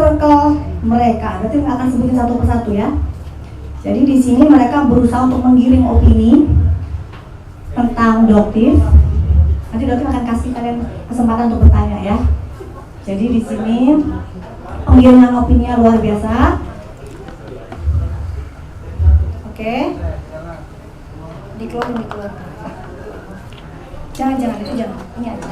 circle mereka. Berarti akan sebutin satu persatu ya. Jadi di sini mereka berusaha untuk menggiring opini tentang Doktif. Nanti Doktif akan kasih kalian kesempatan untuk bertanya ya. Jadi di sini penggiringan opininya luar biasa. Oke. Dikeluarin. Jangan itu jangan. Ini aja.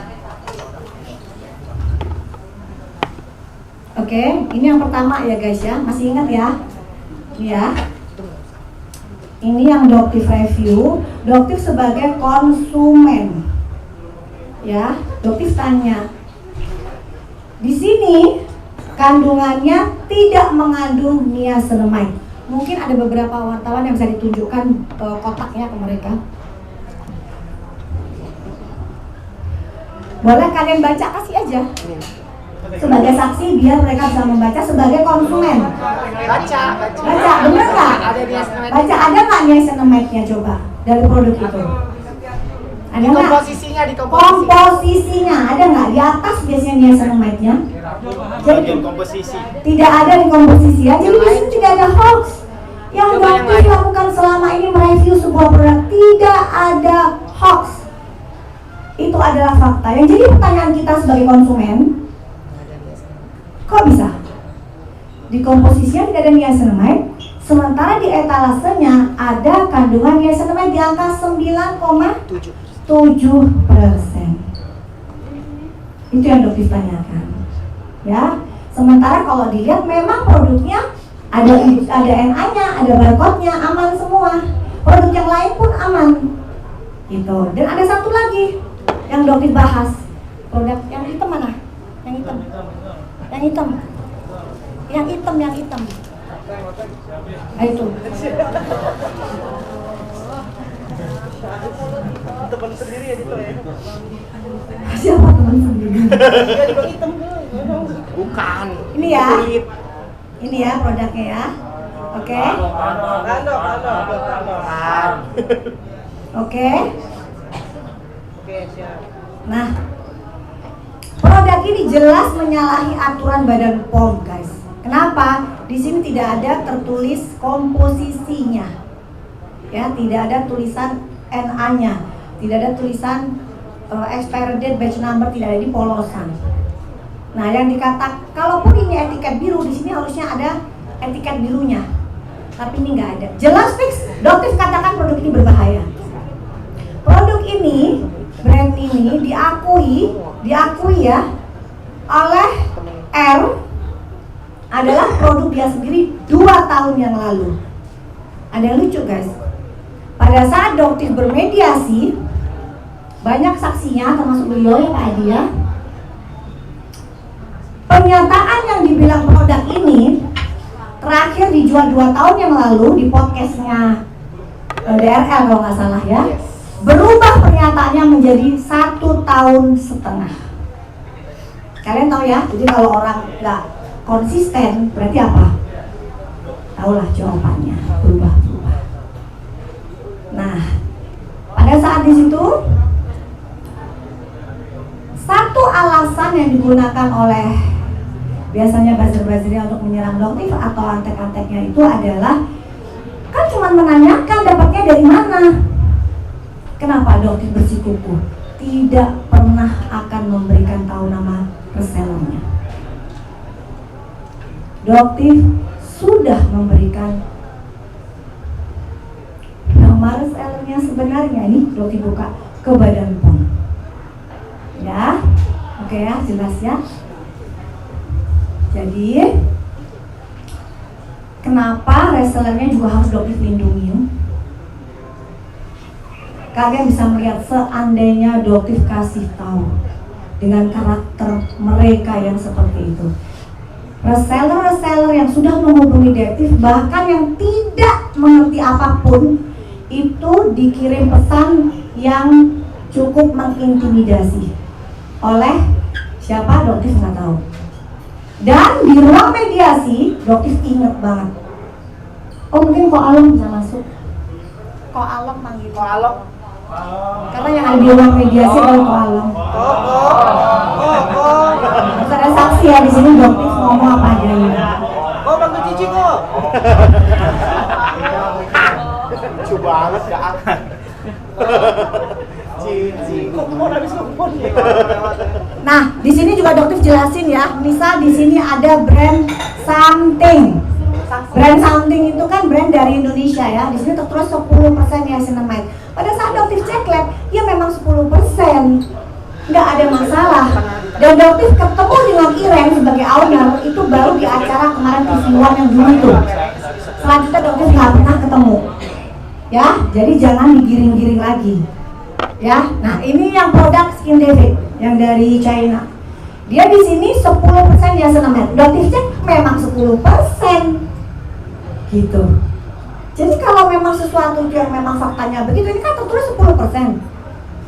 Oke, ini yang pertama ya guys ya. Masih ingat ya? Ini ya. Ini yang Doktif review. Doktif sebagai konsumen. Ya, Doktif tanya. Di sini kandungannya tidak mengandung niacinamide. Mungkin ada beberapa wartawan yang bisa ditunjukkan kotaknya ke mereka. Boleh kalian baca, kasih aja sebagai saksi biar mereka bisa membaca sebagai konsumen. Baca, bener nggak? Baca, ada nggak niacinamide-nya coba dari produk itu? Ada nggak? Komposisinya ada nggak? Di atas biasanya niacinamide-nya. Jadi komposisi. Tidak ada di komposisi ya. Jadi di sini tidak ada hoax. Yang Doktif lakukan selama ini mereview sebuah produk, tidak ada hoax. Itu adalah fakta. Yang jadi pertanyaan kita sebagai konsumen, kok bisa? Di komposisinya tidak ada niacinamide, sementara di etalasenya ada kandungan niacinamide di angka 9,7%. Itu yang Doktif tanyakan. Ya, sementara kalau dilihat memang produknya ada NA-nya, ada barcode-nya, aman semua. Produk yang lain pun aman. Gitu. Dan ada satu lagi yang Doktif bahas. Produk yang hitam mana? Yang hitam. Itu. Teman sendiri ya itu ya. Siapa teman sendiri? Bukan. Ini ya. Ini ya produknya ya. Oke. Oke. Oke, siap. Nah, produk ini jelas menyalahi aturan Badan POM, guys. Kenapa? Di sini tidak ada tertulis komposisinya. Ya, tidak ada tulisan NA-nya. Tidak ada tulisan expiry date, batch number, tidak ada di polosan. Nah, yang dikatakan, kalaupun ini etiket biru, di sini harusnya ada etiket birunya. Tapi ini nggak ada. Jelas fix, Doktif katakan produk ini berbahaya. Produk ini, brand ini diakui ya oleh R adalah produk dia sendiri 2 tahun yang lalu. Ada yang lucu guys. Pada saat Doktif bermediasi, banyak saksinya termasuk beliau ya Pak Adi ya. Pernyataan yang dibilang produk ini terakhir dijual 2 tahun yang lalu di podcastnya DRL kalau nggak salah ya. Berubah pernyataannya menjadi 1 tahun setengah. Kalian tahu ya, jadi kalau orang nggak konsisten berarti apa? Tahulah jawabannya, berubah-ubah. Nah, pada saat di situ satu alasan yang digunakan oleh biasanya buzzer-buzzernya untuk menyerang Doktif atau antek-anteknya itu adalah kan cuma menanyakan dapatnya dari mana. Kenapa Doktif bersikukuh tidak pernah akan memberikan tahu nama resellernya? Doktif sudah memberikan nama resellernya sebenarnya. Ini Doktif buka ke Badan POM. Ya, oke ya, jelas ya. Jadi kenapa resellernya juga harus Doktif lindungi? Kalian bisa melihat seandainya Doktif kasih tahu dengan karakter mereka yang seperti itu. Reseller yang sudah menghubungi Doktif, bahkan yang tidak mengerti apapun, itu dikirim pesan yang cukup mengintimidasi oleh siapa Doktif nggak tahu. Dan di ruang mediasi Doktif inget banget. Oh mungkin Ko Alam bisa masuk. Ko Alam manggil. Ko Alam. Karena yang ada di ruang mediasi adalah Ko Alam. Harus ada saksi ya di sini, Doktif ngomong apa adanya. Oh, Bang Cici kok. Lucu banget ya. Cici. Kok habis kupon ya? Nah, di sini juga Doktif jelasin ya. Misal di sini ada brand something. Brand something itu kan brand dari Indonesia ya. Di sini tertulis 10% niacinamide. Pada saat Doktif cek lab, ya memang 10%. Nggak ada masalah. Dan Doktif ketemu dengan Ireng sebagai owner itu baru di acara kemarin TV1 yang dulu tuh. Selanjutnya Doktif nggak pernah ketemu. Ya, jadi jangan digiring-giring lagi. Ya, nah ini yang produk Skin David yang dari China. Dia di sini 10% niacinamide. Doktif cek memang 10%. Gitu. Jadi kalau memang sesuatu yang memang faktanya begitu, ini kan tertulis 10%.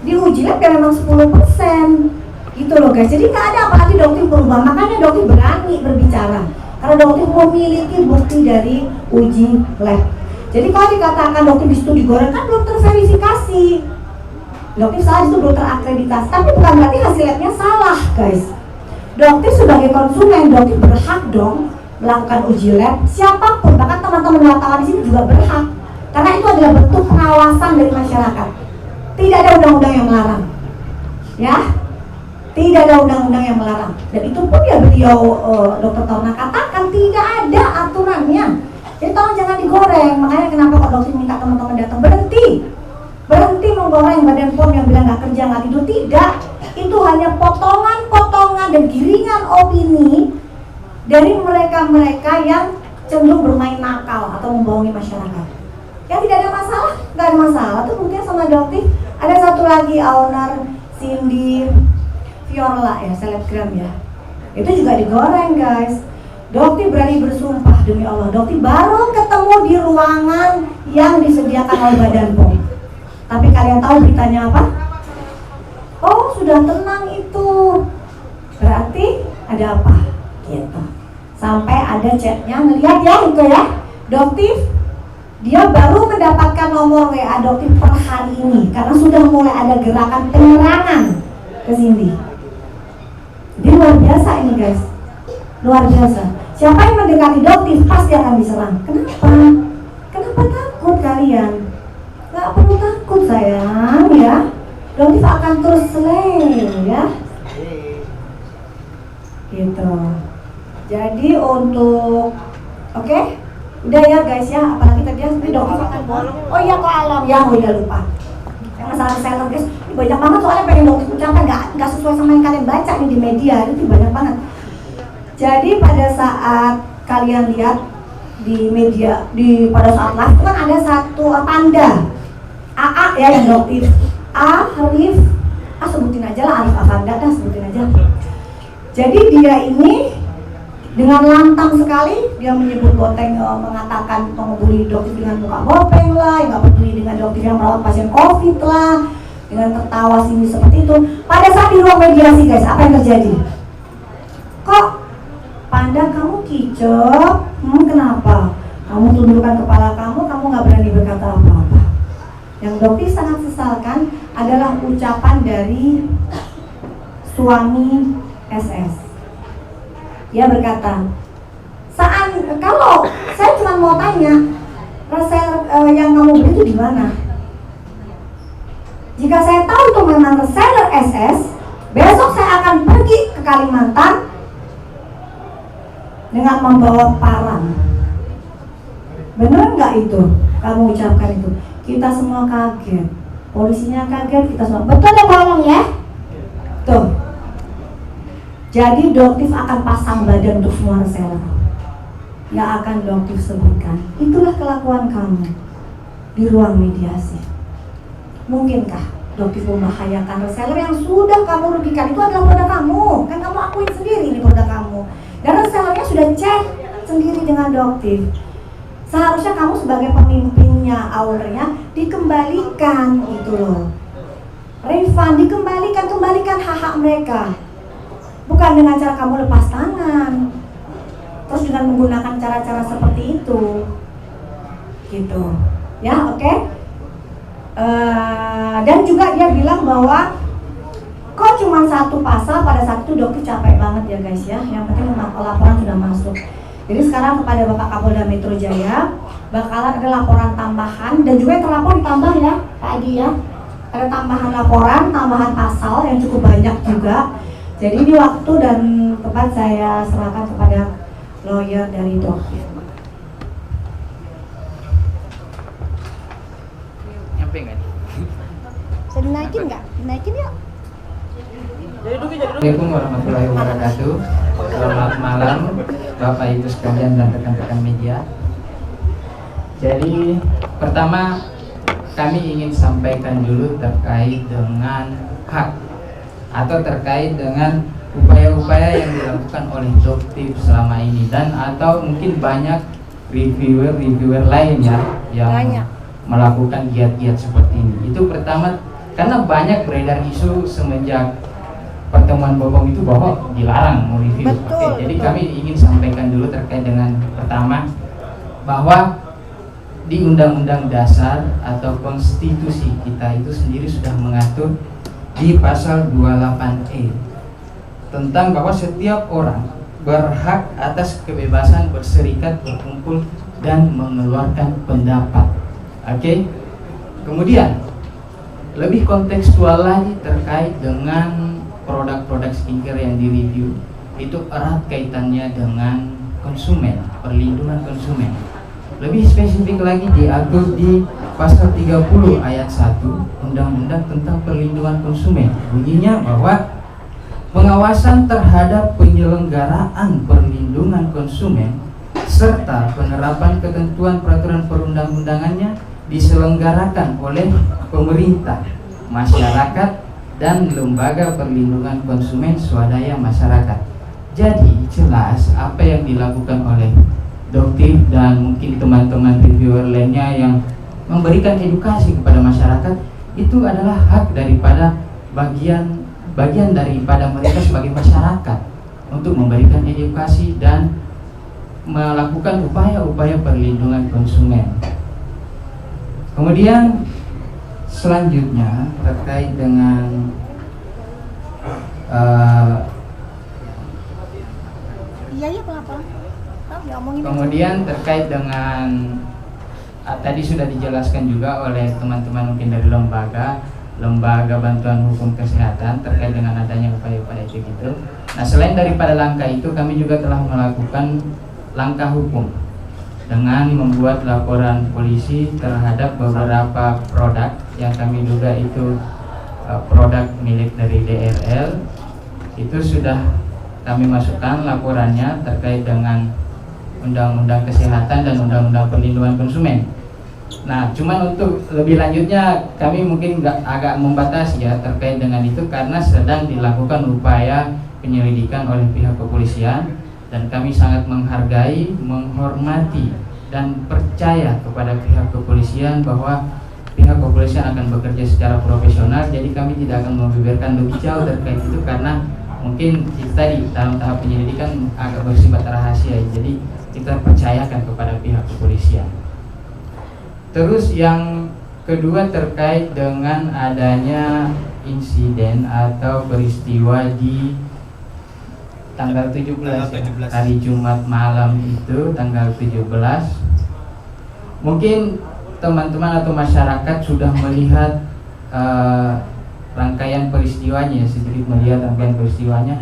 Diuji lab ya memang 10%. Gitu loh guys. Jadi nggak ada apalagi Doktif berubah. Makanya Doktif berani berbicara. Karena Doktif memiliki bukti dari uji lab. Jadi kalau dikatakan Doktif di situ digoreng kan belum terverifikasi. Doktif salah itu belum terakreditasi. Tapi bukan berarti hasil labnya salah guys. Doktif sebagai konsumen, Doktif berhak dong melakukan uji lab. Siapapun, bahkan teman-teman wartawan di sini juga berhak. Karena itu adalah bentuk pengawasan dari masyarakat. Tidak ada undang-undang yang melarang. Ya, tidak ada undang-undang yang melarang. Dan itu pun ya beliau Dr. Torna katakan tidak ada aturannya. Jadi tolong jangan digoreng. Makanya kenapa kok Doktif minta teman-teman datang berhenti menggoreng Badan POM yang bilang nggak kerja nggak tidur. Tidak, itu hanya potongan-potongan dan giringan opini dari mereka-mereka yang cenderung bermain nakal atau membohongi masyarakat. Yang tidak ada masalah, nggak ada masalah. Tuh mungkin sama Doktif. Ada satu lagi owner Cindy Fiorla ya, selebgram ya. Itu juga digoreng guys. Doktif berani bersumpah demi Allah. Doktif baru ketemu di ruangan yang disediakan oleh Badan POM. Tapi kalian tahu beritanya apa? Oh sudah tenang itu. Berarti ada apa? Gitu. Sampai ada chatnya, ngelihat ya itu ya. Doktif dia baru mendapatkan nomor WA Doktif per hari ini karena sudah mulai ada gerakan penyerangan ke Cindy. Jadi luar biasa ini guys, luar biasa. Siapa yang mendekati Doktif pasti akan diserang. Kenapa? Kenapa takut kalian? Gak perlu takut sayang ya. Doktif akan terus slay ya. Gitu. Jadi untuk oke? Udah ya guys ya, apalagi tadi Doktif akan oh iya Ko Alam ya, oh iya lupa. Yang masalah reseller guys, ini banyak banget soalnya pengen Doktif ucapkan nggak sesuai sama yang kalian baca nih di media, itu banyak banget. Jadi pada saat kalian lihat di media, pada saat live itu kan ada satu panda AA ya yang Doktif Arif, sebutin aja lah Arif Avanda dah, sebutin aja. Jadi dia ini dengan lantang sekali dia menyebut Boteng, mengatakan mengebuli Doktif dengan muka Bopeng lah, nggak peduli dengan Doktif yang merawat pasien COVID lah, dengan tertawa sini seperti itu. Pada saat di ruang mediasi guys, apa yang terjadi? Kok Panda kamu kicep? Kenapa? Kamu tundukkan kepala kamu nggak berani berkata apa-apa. Yang Doktif sangat sesalkan adalah ucapan dari suami SS. Dia berkata, kalau saya cuma mau tanya, reseller yang kamu beli itu di mana? Jika saya tahu itu memang reseller SS, besok saya akan pergi ke Kalimantan dengan membawa parang. Benar nggak itu? Kamu ucapkan itu. Kita semua kaget. Polisinya kaget, kita semua. Betul ya ngomong ya? Tuh. Jadi Doktif akan pasang badan untuk semua reseller. Nggak akan Doktif sebutkan. Itulah kelakuan kamu di ruang mediasi. Mungkinkah Doktif membahayakan reseller yang sudah kamu rugikan? Itu adalah produk kamu. Kan kamu akuin sendiri ini produk kamu. Dan resellernya sudah cek sendiri dengan Doktif. Seharusnya kamu sebagai pemimpinnya, ownernya, dikembalikan gitu loh. Refund, kembalikan hak-hak mereka. Bukan dengan cara kamu lepas tangan, terus dengan menggunakan cara-cara seperti itu, gitu, ya, oke? Dan juga dia bilang bahwa kok cuma satu pasal, pada saat itu dokter capek banget ya guys ya. Yang penting laporan sudah masuk. Jadi sekarang kepada Bapak Kapolda Metro Jaya bakalan ada laporan tambahan dan juga yang terlapor ditambah ya Pak Adi ya. Ada tambahan laporan, tambahan pasal yang cukup banyak juga. Jadi ini waktu dan tempat saya serahkan kepada lawyer dari dokter. Nyampe nggak nih? Bisa dinaikin nggak? Dinaikin yuk. Jadi duduk. Assalamualaikum warahmatullahi wabarakatuh. Selamat malam Bapak Ibu sekalian dan rekan-rekan media. Jadi pertama kami ingin sampaikan dulu terkait dengan hak atau terkait dengan upaya-upaya yang dilakukan oleh Doktif selama ini dan atau mungkin banyak reviewer lain ya yang melakukan giat-giat seperti ini. Itu pertama karena banyak beredar isu semenjak pertemuan Bobong itu bahwa dilarang mereview. Oke, jadi kami ingin sampaikan dulu terkait dengan pertama bahwa di Undang-Undang Dasar atau Konstitusi kita itu sendiri sudah mengatur di pasal 28E tentang bahwa setiap orang berhak atas kebebasan berserikat, berkumpul dan mengeluarkan pendapat. Oke. Kemudian lebih kontekstual lagi terkait dengan produk-produk skincare yang direview itu erat kaitannya dengan konsumen, perlindungan konsumen. Lebih spesifik lagi diatur di pasal 30 ayat 1 Undang-Undang tentang Perlindungan Konsumen. Bunyinya bahwa pengawasan terhadap penyelenggaraan perlindungan konsumen serta penerapan ketentuan peraturan perundang-undangannya diselenggarakan oleh pemerintah, masyarakat, dan lembaga perlindungan konsumen swadaya masyarakat. Jadi jelas apa yang dilakukan oleh Doktif dan mungkin teman-teman reviewer lainnya yang memberikan edukasi kepada masyarakat itu adalah hak daripada bagian daripada mereka sebagai masyarakat untuk memberikan edukasi dan melakukan upaya-upaya perlindungan konsumen. Kemudian selanjutnya terkait dengan kemudian terkait dengan tadi sudah dijelaskan juga oleh teman-teman mungkin dari lembaga bantuan hukum kesehatan terkait dengan adanya upaya-upaya itu gitu. Nah, selain daripada langkah itu kami juga telah melakukan langkah hukum dengan membuat laporan polisi terhadap beberapa produk yang kami duga itu produk milik dari DRL. Itu sudah kami masukkan laporannya terkait dengan Undang-Undang Kesehatan dan Undang-Undang Perlindungan Konsumen. Nah, cuman untuk lebih lanjutnya kami mungkin agak membatasi ya terkait dengan itu karena sedang dilakukan upaya penyelidikan oleh pihak kepolisian dan kami sangat menghargai, menghormati dan percaya kepada pihak kepolisian bahwa pihak kepolisian akan bekerja secara profesional. Jadi kami tidak akan membeberkan lebih jauh terkait itu karena mungkin kita di dalam tahap penyelidikan agak bersifat rahasia. Jadi kita percayakan kepada pihak kepolisian. Terus yang kedua terkait dengan adanya insiden atau peristiwa di tanggal 17 hari Jumat malam itu tanggal 17. Mungkin teman-teman atau masyarakat sudah melihat rangkaian peristiwanya, sedikit melihat rangkaian peristiwanya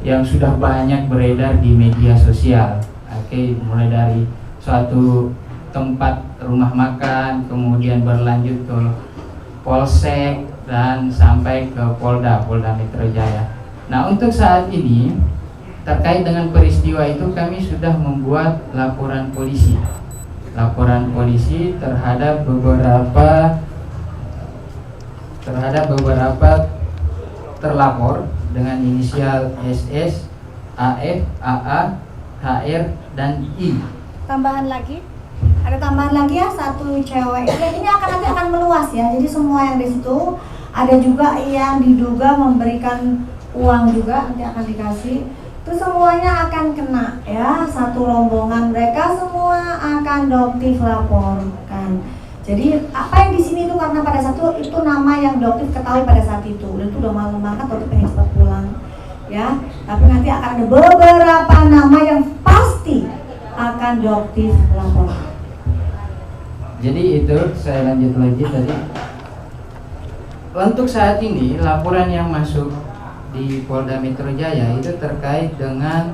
yang sudah banyak beredar di media sosial. Oke, mulai dari suatu tempat rumah makan, kemudian berlanjut ke polsek dan sampai ke Polda Metro Jaya. Nah, untuk saat ini terkait dengan peristiwa itu kami sudah membuat laporan polisi terhadap beberapa terlapor dengan inisial SS, AF, AA, HR, dan I. Ada tambahan lagi ya, satu cewek. Ini nanti akan meluas ya. Jadi semua yang di situ ada juga yang diduga memberikan uang juga nanti akan dikasih. Itu semuanya akan kena ya, satu rombongan mereka semua akan Doktif laporkan. Jadi apa yang di sini itu karena pada saat itu nama yang Doktif ketahui pada saat itu. Dan itu udah malam banget, Doktif pengen cepat pulang. Ya, tapi nanti akan ada beberapa nama yang pasti akan Doktif lapor. Jadi itu saya lanjut lagi tadi. Untuk saat ini laporan yang masuk di Polda Metro Jaya itu terkait dengan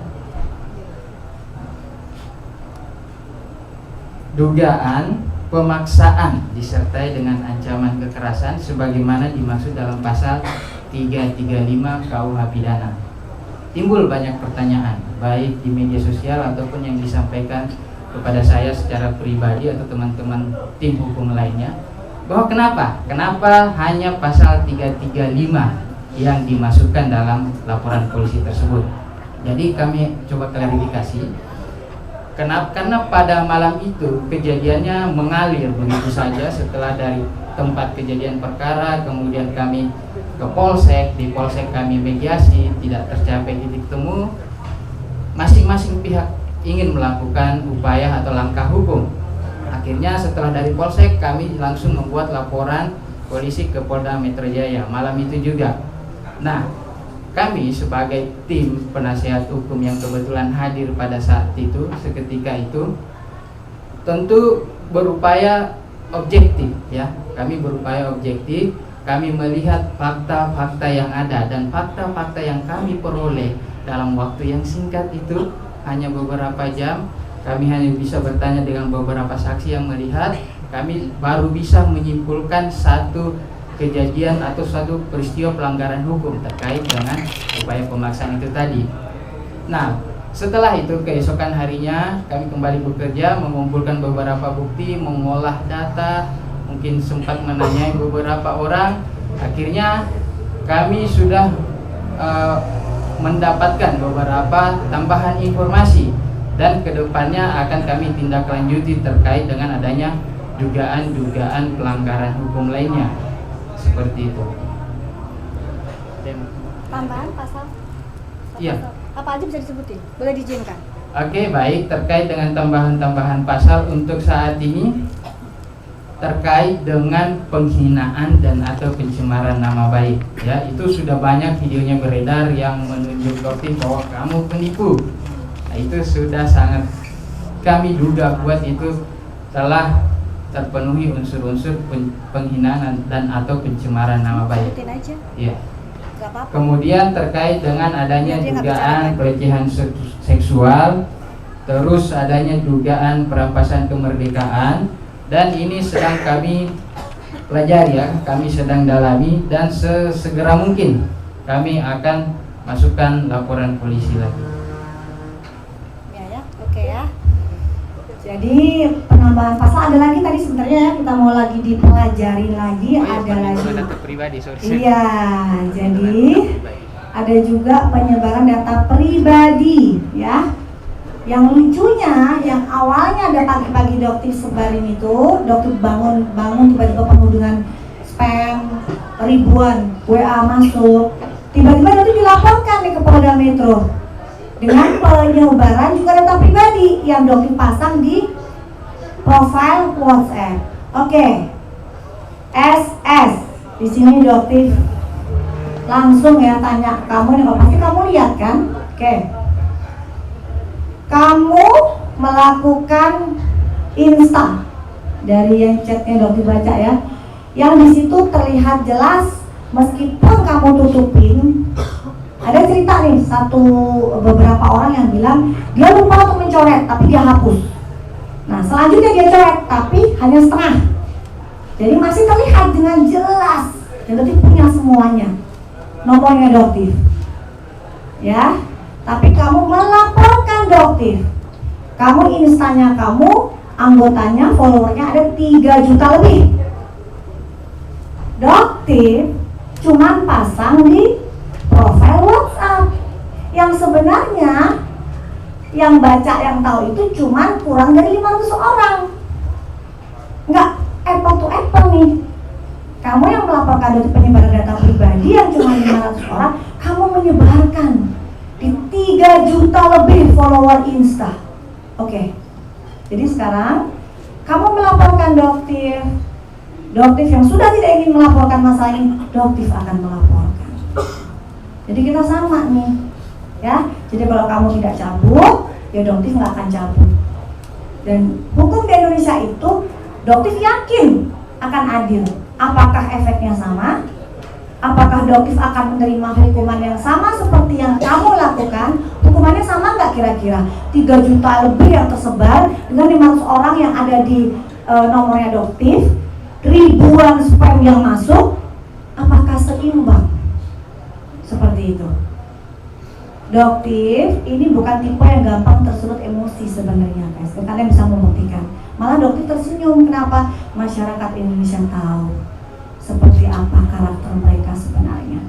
dugaan pemaksaan disertai dengan ancaman kekerasan sebagaimana dimaksud dalam pasal 335 KUH Pidana. Timbul banyak pertanyaan baik di media sosial ataupun yang disampaikan kepada saya secara pribadi atau teman-teman tim hukum lainnya, bahwa kenapa hanya pasal 335 yang dimasukkan dalam laporan polisi tersebut. Jadi kami coba klarifikasi. Karena pada malam itu kejadiannya mengalir begitu saja. Setelah dari tempat kejadian perkara, kemudian kami ke Polsek, di Polsek kami mediasi, tidak tercapai titik temu. Masing-masing pihak ingin melakukan upaya atau langkah hukum. Akhirnya setelah dari Polsek kami langsung membuat laporan polisi ke Polda Metro Jaya malam itu juga. Nah, kami sebagai tim penasihat hukum yang kebetulan hadir pada saat itu, seketika itu, tentu berupaya objektif ya. Kami berupaya objektif, kami melihat fakta-fakta yang ada, dan fakta-fakta yang kami peroleh dalam waktu yang singkat itu hanya beberapa jam. Kami hanya bisa bertanya dengan beberapa saksi yang melihat. Kami baru bisa menyimpulkan satu kejadian atau satu peristiwa pelanggaran hukum terkait dengan upaya pemaksaan itu tadi. Nah, setelah itu keesokan harinya kami kembali bekerja, mengumpulkan beberapa bukti, mengolah data, mungkin sempat menanyai beberapa orang. Akhirnya kami sudah mendapatkan beberapa tambahan informasi, dan kedepannya akan kami tindak lanjuti terkait dengan adanya dugaan-dugaan pelanggaran hukum lainnya. Seperti itu. Tambahan pasal? Iya. Apa aja bisa disebutin? Boleh diizinkan? Oke, baik. Terkait dengan tambahan-tambahan pasal untuk saat ini terkait dengan penghinaan dan atau pencemaran nama baik. Ya, itu sudah banyak videonya beredar yang menunjuk Doktif bahwa kamu penipu. Nah, itu sudah sangat kami duga kuat itu telah terpenuhi unsur-unsur penghinaan dan atau pencemaran nama baik. Sebutin aja. Iya. Gak apa-apa. Kemudian terkait dengan adanya Dia nggak dugaan bicara. pelecehan seksual, terus adanya dugaan perampasan kemerdekaan, dan ini sedang kami pelajari ya, kami sedang dalami, dan sesegera mungkin kami akan masukkan laporan polisi lagi. Ya, oke ya. Jadi penambahan pasal ada lagi tadi sebenarnya ya, kita mau lagi dipelajari lagi, ada lagi. Data pribadi, sorry. Iya, jadi ada juga penyebaran data pribadi ya. Yang lucunya, yang awalnya ada pagi-pagi Doktif sebarin itu, Doktif bangun tiba-tiba penuh dengan spam, ribuan WA masuk. Tiba-tiba Doktif dilaporkan nih ke Polda Metro dengan penyebaran juga data pribadi yang Doktif pasang di profile WhatsApp. Oke. SS. Di sini Doktif langsung ya tanya kamu nih, pasti kamu lihat kan? Oke. Kamu melakukan insta dari yang chatnya Doktif baca ya. Yang di situ terlihat jelas meskipun kamu tutupin. Ada cerita nih, beberapa orang yang bilang dia lupa untuk mencoret tapi dia hapus. Nah selanjutnya dia coret tapi hanya setengah. Jadi masih terlihat dengan jelas. Dan Doktif punya semuanya, nomornya Doktif. Ya, tapi kamu melaporkan Doktif. Kamu instanya kamu, anggotanya, followernya ada 3 juta lebih. Doktif cuman pasang di profil WhatsApp yang sebenarnya yang baca, yang tahu itu cuman kurang dari 500 orang. Nggak apple to apple nih. Kamu yang melaporkan Doktif penyebaran data pribadi yang cuma 500 orang, kamu menyebarkan di 3 juta lebih follower Insta. Oke. Jadi sekarang Kamu melaporkan doktif. Doktif yang sudah tidak ingin melaporkan masalah ini, doktif akan melaporkan. Jadi kita sama nih, ya. Jadi kalau kamu tidak cabut, ya doktif nggak akan cabut. Dan hukum di Indonesia itu, doktif yakin akan adil. Apakah efeknya sama? Apakah doktif akan menerima hukuman yang sama seperti yang kamu lakukan? Hukumannya sama nggak kira-kira? 3 juta lebih yang tersebar dengan 500 orang yang ada di nomornya doktif, ribuan spam yang masuk, apakah seimbang? Seperti itu. Doktif ini bukan tipe yang gampang tersulut emosi sebenarnya, guys. Dan kalian bisa membuktikan. Malah doktif tersenyum. Kenapa? Masyarakat Indonesia tahu seperti apa karakter mereka sebenarnya.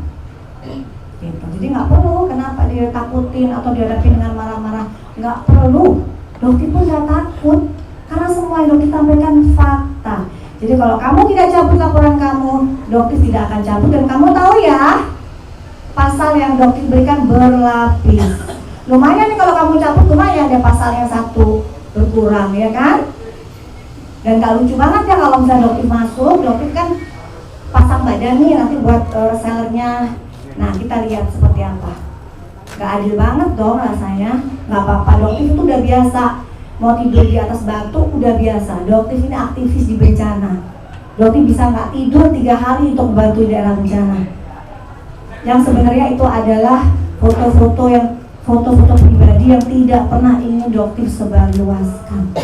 Gitu. Jadi nggak perlu kenapa dia takutin atau dihadapi dengan marah-marah. Nggak perlu. Doktif pun nggak takut karena semua yang doktif sampaikan fakta. Jadi kalau kamu tidak cabut laporan kamu, doktif tidak akan cabut. Dan kamu tahu ya, pasal yang doktif berikan berlapis. Lumayan nih kalau kamu cabut, lumayan ada pasal yang 1 berkurang, ya kan? Dan gak lucu banget ya kalau misalnya doktif masuk, doktif kan pasang badan nih nanti buat sellernya. Nah kita lihat seperti apa. Gak adil banget dong rasanya. Gak apa-apa, doktif itu udah biasa. Mau tidur di atas batu udah biasa. Doktif ini aktivis di bencana. Doktif bisa gak tidur 3 hari untuk membantu di daerah bencana. Yang sebenarnya itu adalah foto-foto pribadi yang tidak pernah ingin doktif sebarluaskan.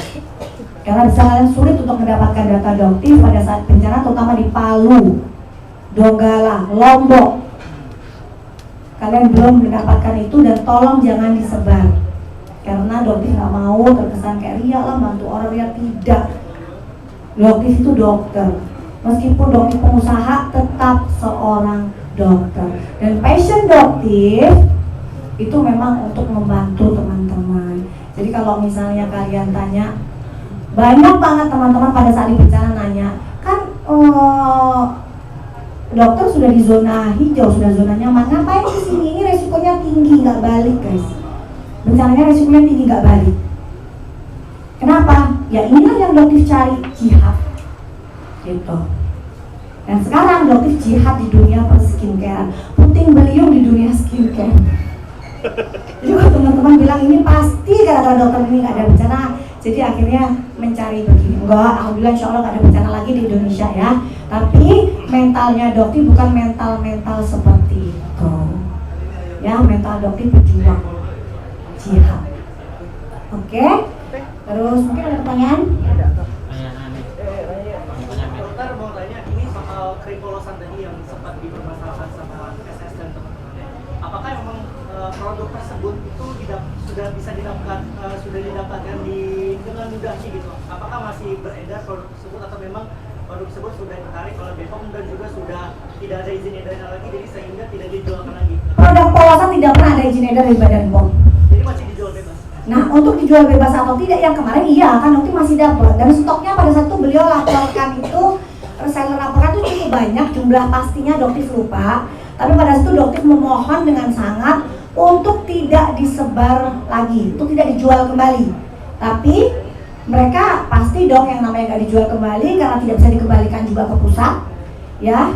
Karena misalnya sulit untuk mendapatkan data doktif pada saat bencana, terutama di Palu, Donggala, Lombok. Kalian belum mendapatkan itu dan tolong jangan disebar. Karena doktif nggak mau terkesan kayak ria lah, bantu orang ria, tidak. Doktif itu dokter. Meskipun doktif pengusaha, tetap seorang dokter. Dan passion doktif itu memang untuk membantu teman-teman. Jadi kalau misalnya kalian tanya, banyak banget teman-teman pada saat di bencana nanya, kan dokter sudah di zona hijau, sudah zona nyaman, ngapain di sini? Ini resikonya tinggi, nggak balik guys. Bencananya resikonya tinggi, nggak balik. Kenapa? Ya inilah yang dokter cari, jihad, gitu. Dan sekarang dokter jihad di dunia skincare, puting beliung di dunia skincare. Jadi kalau teman-teman bilang ini pasti gara-gara dokter ini nggak ada bencana, jadi akhirnya mencari begini. Enggak, alhamdulillah insya Allah nggak ada bencana lagi di Indonesia ya. Tapi mentalnya dokter bukan mental seperti itu. Ya, mental dokter berjuang, jihad. Oke? Terus mungkin ada pertanyaan? Dokter mau tanya, ini soal kripolosan tadi yang sempat dipermasalahkan sama SS dan teman-temannya. Apakah memang produk tersebut itu sudah bisa didapatkan dengan mudahnya gitu? Apakah masih beredar produk tersebut atau memang produk tersebut sudah ditarik oleh BPOM dan juga sudah tidak ada izin edar lagi, jadi sehingga tidak dijualkan lagi? Produk polosan tidak pernah ada izin edar dari Badan POM. Jadi masih dijual bebas? Nah, untuk dijual bebas atau tidak yang kemarin iya kan dokter masih dapat, dan stoknya pada saat itu beliau laporkan itu, reseller laporkan itu cukup banyak, jumlah pastinya dokter lupa, tapi pada saat itu dokter memohon dengan sangat untuk tidak disebar lagi, untuk tidak dijual kembali. Tapi mereka pasti dong yang namanya nggak dijual kembali karena tidak bisa dikembalikan juga ke pusat, ya.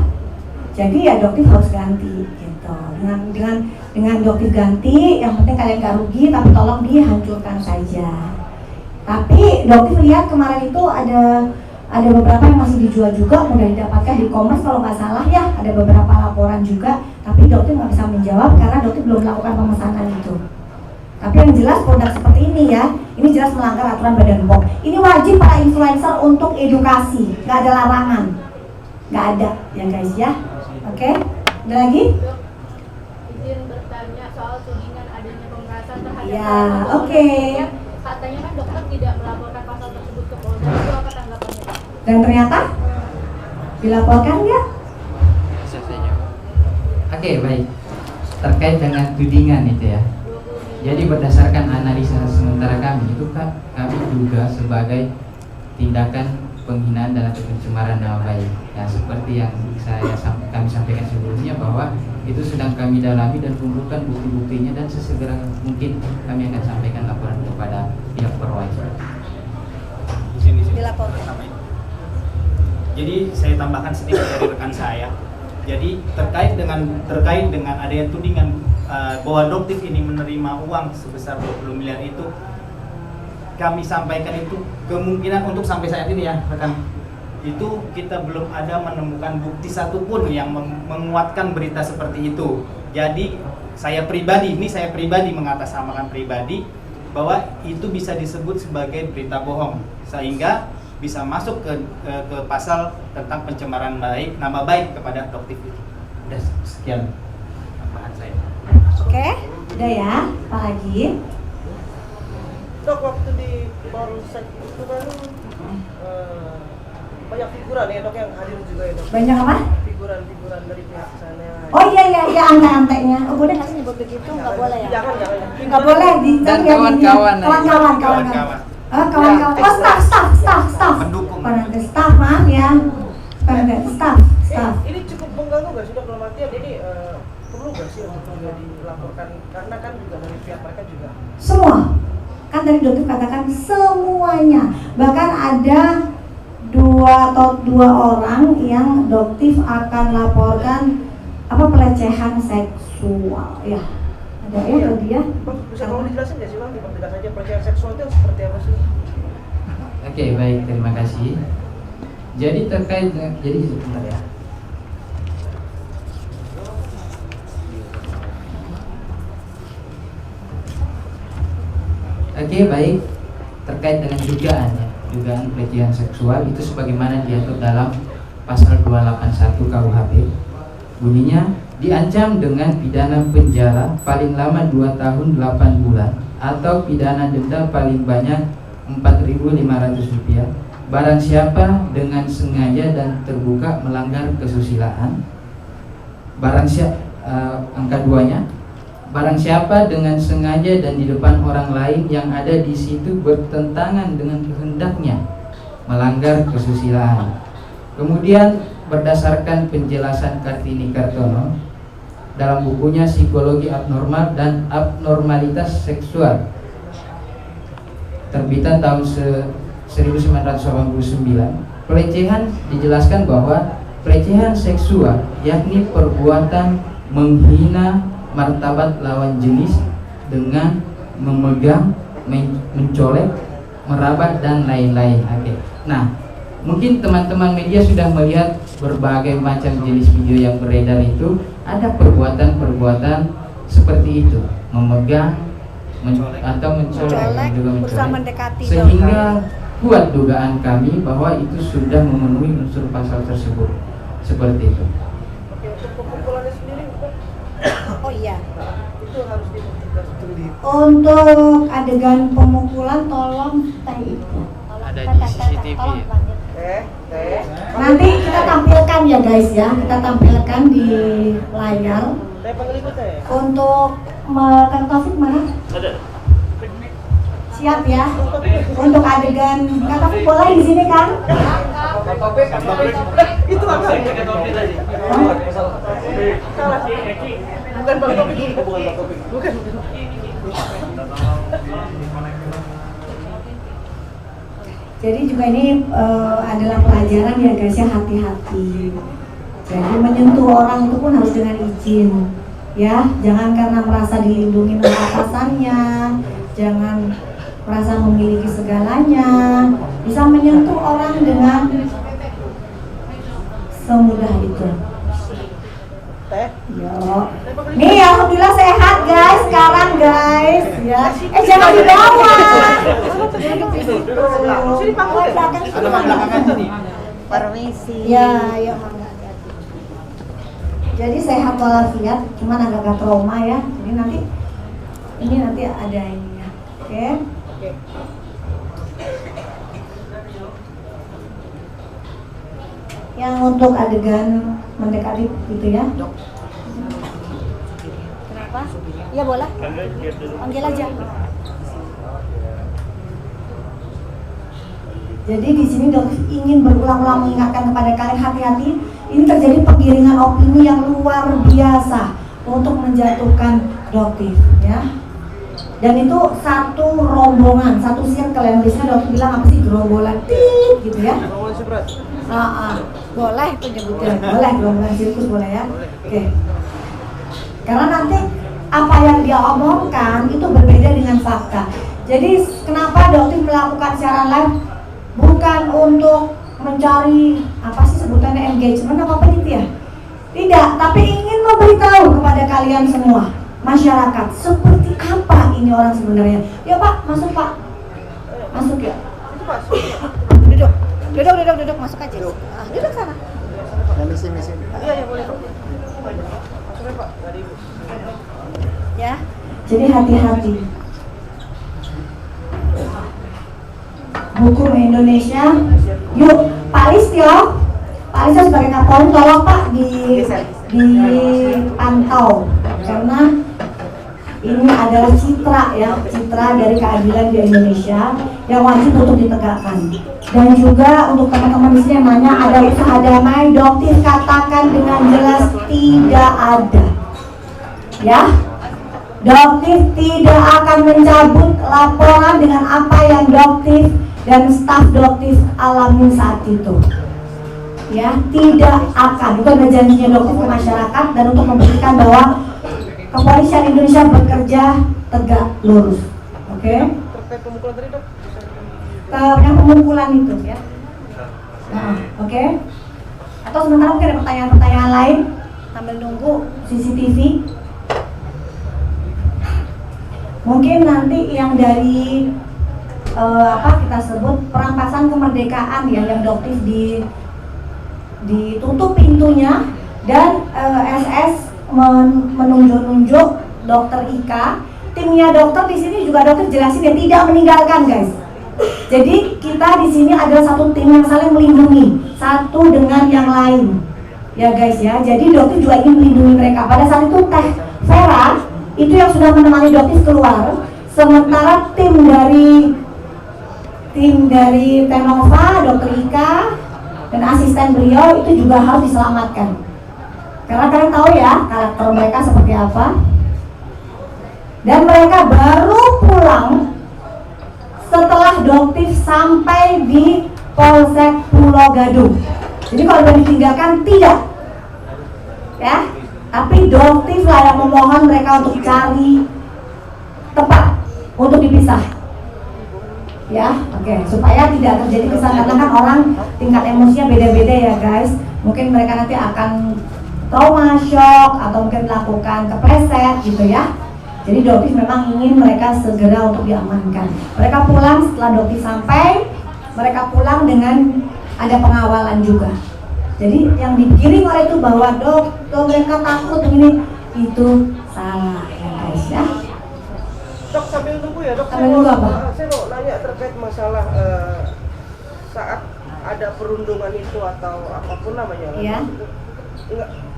Jadi ya dokter harus ganti gitu. Dengan dokter ganti, yang penting kalian gak rugi, tapi tolong dihancurkan saja. Tapi dokter lihat kemarin itu ada beberapa yang masih dijual juga, mudah didapatkan di e-commerce kalau nggak salah ya, ada beberapa laporan juga, tapi dokter nggak bisa menjawab karena dokter belum melakukan pemesanan itu. Tapi yang jelas produk seperti ini ya, ini jelas melanggar aturan Badan POM. Ini wajib para influencer untuk edukasi, nggak ada larangan, nggak ada ya guys ya. Oke, ada lagi? Izin bertanya soal tudingan adanya pemerasan terhadap Ya, oke. Katanya kan dokter tidak melaporkan pasal tersebut ke Polda, itu apa tanggapannya? Dan ternyata dilaporkan nggak? Bisa saya jawab. Oke, baik. Terkait dengan tudingan itu ya. Jadi berdasarkan analisa sementara kami itu kan kami juga sebagai tindakan penghinaan dan atau pencemaran nama baik. Ya seperti yang kami sampaikan sebelumnya bahwa itu sedang kami dalami dan kumpulkan bukti-buktinya dan sesegera mungkin kami akan sampaikan laporan kepada pihak berwajib. dilaporkan. Jadi saya tambahkan sedikit dari rekan saya. Jadi terkait dengan adanya tudingan bahwa Doktif ini menerima uang sebesar 20 miliar itu, kami sampaikan itu kemungkinan untuk sampai saat ini ya rekan, itu kita belum ada menemukan bukti satupun yang menguatkan berita seperti itu. Jadi saya pribadi mengatasnamakan pribadi bahwa itu bisa disebut sebagai berita bohong, sehingga bisa masuk ke pasal tentang pencemaran nama baik kepada Doktif itu. Udah sekian tambahan saya. Oke, udah ya, apa lagi? Dok, waktu di Polsek itu kan banyak figuran ya dok yang hadir juga ya dok. Banyak apa? Figuran dari pihak sana. Oh iya, ante-antenya. Oh boleh nggak Kasih nyebut begitu nggak boleh ya? Jangan. Nggak boleh di Dan kawan-kawan. kawan-kawan. Kawan-kawan. Oh staff. Pendukung. Bukan staff, maaf ya. Bukan staff. Ini cukup mengganggu nggak sih dok, dalam artian ini perlu nggak sih untuk juga dilaporkan, karena kan juga dari pihak mereka juga. Semua. Kan tadi dokter katakan semuanya. Bahkan ada dua orang yang Doktif akan laporkan pelecehan seksual ya. Ada ya tadi ya. Bisa kamu dijelasin nggak sih bang, dipertegas aja pelecehan seksual itu seperti apa sih? Oke, baik, terima kasih. Jadi terkait jadi sebentar ya. Oke, baik, terkait dengan dugaan pelecehan seksual itu sebagaimana diatur dalam pasal 281 KUHP. Bunyinya diancam dengan pidana penjara paling lama 2 tahun 8 bulan atau pidana denda paling banyak Rp4.500 barang siapa dengan sengaja dan terbuka melanggar kesusilaan. Angka 2-nya, barang siapa dengan sengaja dan di depan orang lain yang ada di situ bertentangan dengan kehendaknya melanggar kesusilaan. Kemudian berdasarkan penjelasan Kartini Kartono dalam bukunya Psikologi Abnormal dan Abnormalitas Seksual terbitan tahun 1989, pelecehan dijelaskan bahwa pelecehan seksual yakni perbuatan menghina martabat lawan jenis dengan memegang, mencolek, meraba dan lain-lain. Oke. Nah, mungkin teman-teman media sudah melihat berbagai macam jenis video yang beredar itu, ada perbuatan-perbuatan seperti itu, memegang atau mencolek dan juga berusaha mencolek, mendekati sehingga kuat dugaan kami bahwa itu sudah memenuhi unsur pasal tersebut. Seperti itu. Oke, untuk pemukulannya sendiri Pak, Oh iya. itu harus dipertegas dulu. Untuk adegan pemukulan tolong stay itu. Ada di CCTV. Tolong lanjut. Nanti kita tampilkan ya guys ya, kita tampilkan di layar. Saya panggil ikutnya ya? Untuk Kang Taufik mana? Ada. Siap ya. Untuk adegan Kang Taufik boleh di sini kan? Itu apa? Salah. Bukan Bang Topik. Bukan. Jadi juga ini adalah pelajaran ya guys ya, hati-hati. Jadi menyentuh orang itu pun harus dengan izin, ya. Jangan karena merasa dilindungi oleh atasannya, jangan merasa memiliki segalanya, bisa menyentuh orang dengan semudah itu. Teh. Yo. Nih alhamdulillah sehat guys sekarang guys ya. Jangan dibawa. Sini panggil. Belakang aja nih. Permisi. Ya, yuk mangga. Jadi sehat walafiat, cuman agak-agak trauma ya. Jadi nanti ada ininya. Oke. Yang untuk adegan mendekati gitu ya. Kenapa? Iya boleh. Panggil aja. Jadi di sini Doktif ingin berulang-ulang mengingatkan kepada kalian, hati-hati. Ini terjadi penggiringan opini yang luar biasa untuk menjatuhkan Doktif, ya. Dan itu satu rombongan, satu circle yang biasanya dokter bilang apa sih, gerombolan tit gitu ya. Boleh itu nyebutnya. Boleh, gerombolan sirkus boleh ya. Oke. Karena nanti apa yang dia omongkan itu berbeda dengan fakta. Jadi kenapa dokter melakukan siaran live bukan untuk mencari apa sih sebutannya engagement apa gitu ya? Tidak, tapi ingin memberitahu kepada kalian semua, masyarakat, seperti apa ini orang sebenarnya. Ya Pak, masuk Pak. Masuk ya. Duduk, masuk aja. Ah, duduk sana. Misi. Iya boleh. Maksudnya Pak, dari Ibu. Ya. Jadi hati-hati. Hukum Indonesia. Yuk, Pak Listio. Pak Listio sebagai Kapolri tolong Pak dipantau karena ini adalah citra dari keadilan di Indonesia yang wajib untuk ditegakkan. Dan juga untuk teman-teman di sini yang nanya ada usaha damai, dokter katakan dengan jelas tidak ada. Ya, dokter tidak akan mencabut laporan dengan apa yang dokter dan staf dokter alami saat itu. Ya, tidak akan. Itu adalah janjinya dokter ke masyarakat dan untuk membuktikan bahwa kepolisian Indonesia bekerja tegak lurus. Oke? Terkait pemukulan tadi Dok? Yang pemukulan itu ya. Nah, oke? Atau sementara mungkin ada pertanyaan-pertanyaan lain sambil nunggu CCTV. Mungkin nanti yang dari kita sebut perampasan kemerdekaan ya, yang dokter ditutup pintunya dan SS menunjuk dokter Ika. Timnya dokter di sini juga dokter jelasin ya tidak meninggalkan guys. Jadi kita di sini adalah satu tim yang saling melindungi satu dengan yang lain ya guys ya. Jadi dokter juga ingin melindungi mereka. Pada saat itu Teh Vera itu yang sudah menemani dokter keluar, sementara tim dari Tenova, dokter Ika dan asisten beliau itu juga harus diselamatkan. Karena kalian tahu ya karakter mereka seperti apa. Dan mereka baru pulang setelah dokter sampai di Polsek Pulau Gadung. Jadi kalau sudah ditinggalkan tidak, ya. Tapi dokter lah yang memohon mereka untuk cari tempat untuk dipisah. Ya, oke. Supaya tidak terjadi kesan, karena kan orang tingkat emosinya beda-beda ya guys. Mungkin mereka nanti akan trauma, shock, atau mungkin melakukan kepleset gitu ya. Jadi dokter memang ingin mereka segera untuk diamankan. Mereka pulang setelah dokter sampai, mereka pulang dengan ada pengawalan juga. Jadi yang digiring oleh itu bahwa mereka takut begini, itu salah ya guys ya. Dok, sambil nunggu ya dok, Sambil nunggu apa? Saya mau nanya terkait masalah saat ada perundungan itu atau apapun namanya. Iya.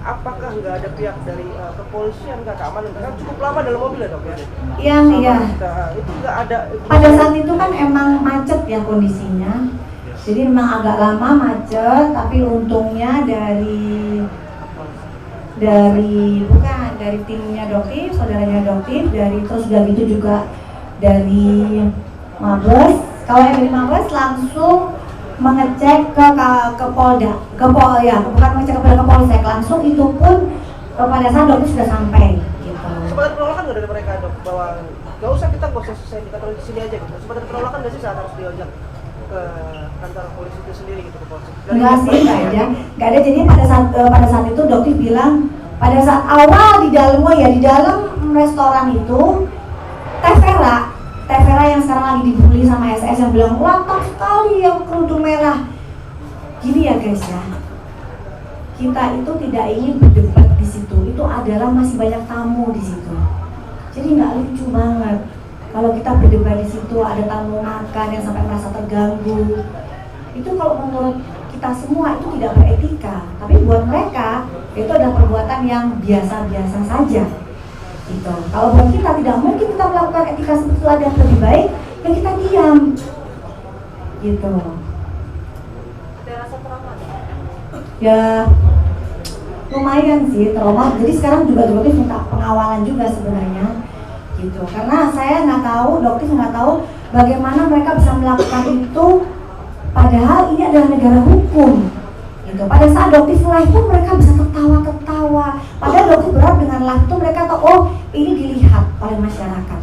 Apakah nggak ada pihak dari kepolisian, nggak keamanan? Kan cukup lama dalam mobil ya dok ya? Iya. Itu nggak ada. Pada saat itu kan emang macet ya kondisinya. Jadi memang agak lama macet, tapi untungnya dari timnya dokter, saudaranya dokter, terus udah gitu juga dari Mabes. Kalau yang dari Mabes langsung mengecek ke Polda, bukan mengecek ke Polsek, langsung itu pun pada saat dokter sudah sampai. Gitu. Sempat ada penolakan nggak dari mereka dok bahwa nggak usah selesai di kantor di sini aja gitu? Sempat ada penolakan nggak sih saat harus diajak ke kantor polisi itu sendiri gitu ke Polsek? Enggak sih, nggak ada. Jadi pada saat itu dokter bilang pada saat awal di dalam restoran itu Teh Vera yang sekarang lagi dibully sama SS yang bilang lantang sekali yang kerudung merah. Gini ya guys ya, kita itu tidak ingin berdebat di situ. Itu adalah masih banyak tamu di situ. Jadi nggak lucu banget kalau kita berdebat di situ ada tamu makan yang sampai merasa terganggu. Itu kalau menurut kita semua itu tidak beretika, tapi buat mereka itu adalah perbuatan yang biasa-biasa saja. Gitu. Kalau buat kita tidak mungkin kita melakukan etika seperti itu, ada yang lebih baik ya kita diam. Gitu. Ada rasa trauma? Ya lumayan sih trauma. Jadi sekarang juga dokter minta pengawalan juga sebenarnya. gitu. Karena saya nggak tahu, dokter nggak tahu bagaimana mereka bisa melakukan itu, padahal ini adalah negara hukum. Gitu. Pada saat dokter live pun mereka bisa ketawa-ketawa. Padahal dokter berat dengan live itu mereka tahu, oh ini dilihat oleh masyarakat.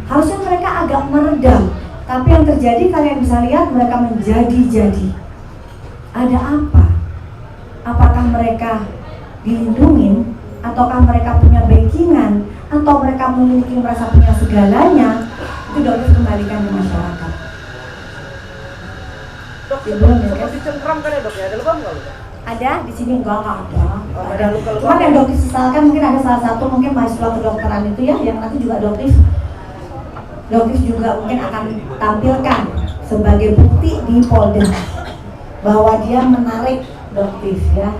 Harusnya mereka agak meredam. Tapi yang terjadi kalian bisa lihat mereka menjadi-jadi. Ada apa? Apakah mereka dilindungi? Ataukah mereka punya backingan? Atau mereka memiliki merasa punya segalanya? Itu dokter kembalikan ke masyarakat. Dok, Belum ya, seperti cengkram kan ya dok ya? Ada lubang nggak dok? Ada di sini enggak ada. Oh, ada luka-luka. Cuma yang dokter sesalkan mungkin ada salah satu mungkin mahasiswa kedokteran itu ya yang nanti juga dokter juga mungkin akan tampilkan sebagai bukti di Polda bahwa dia menarik dokter ya.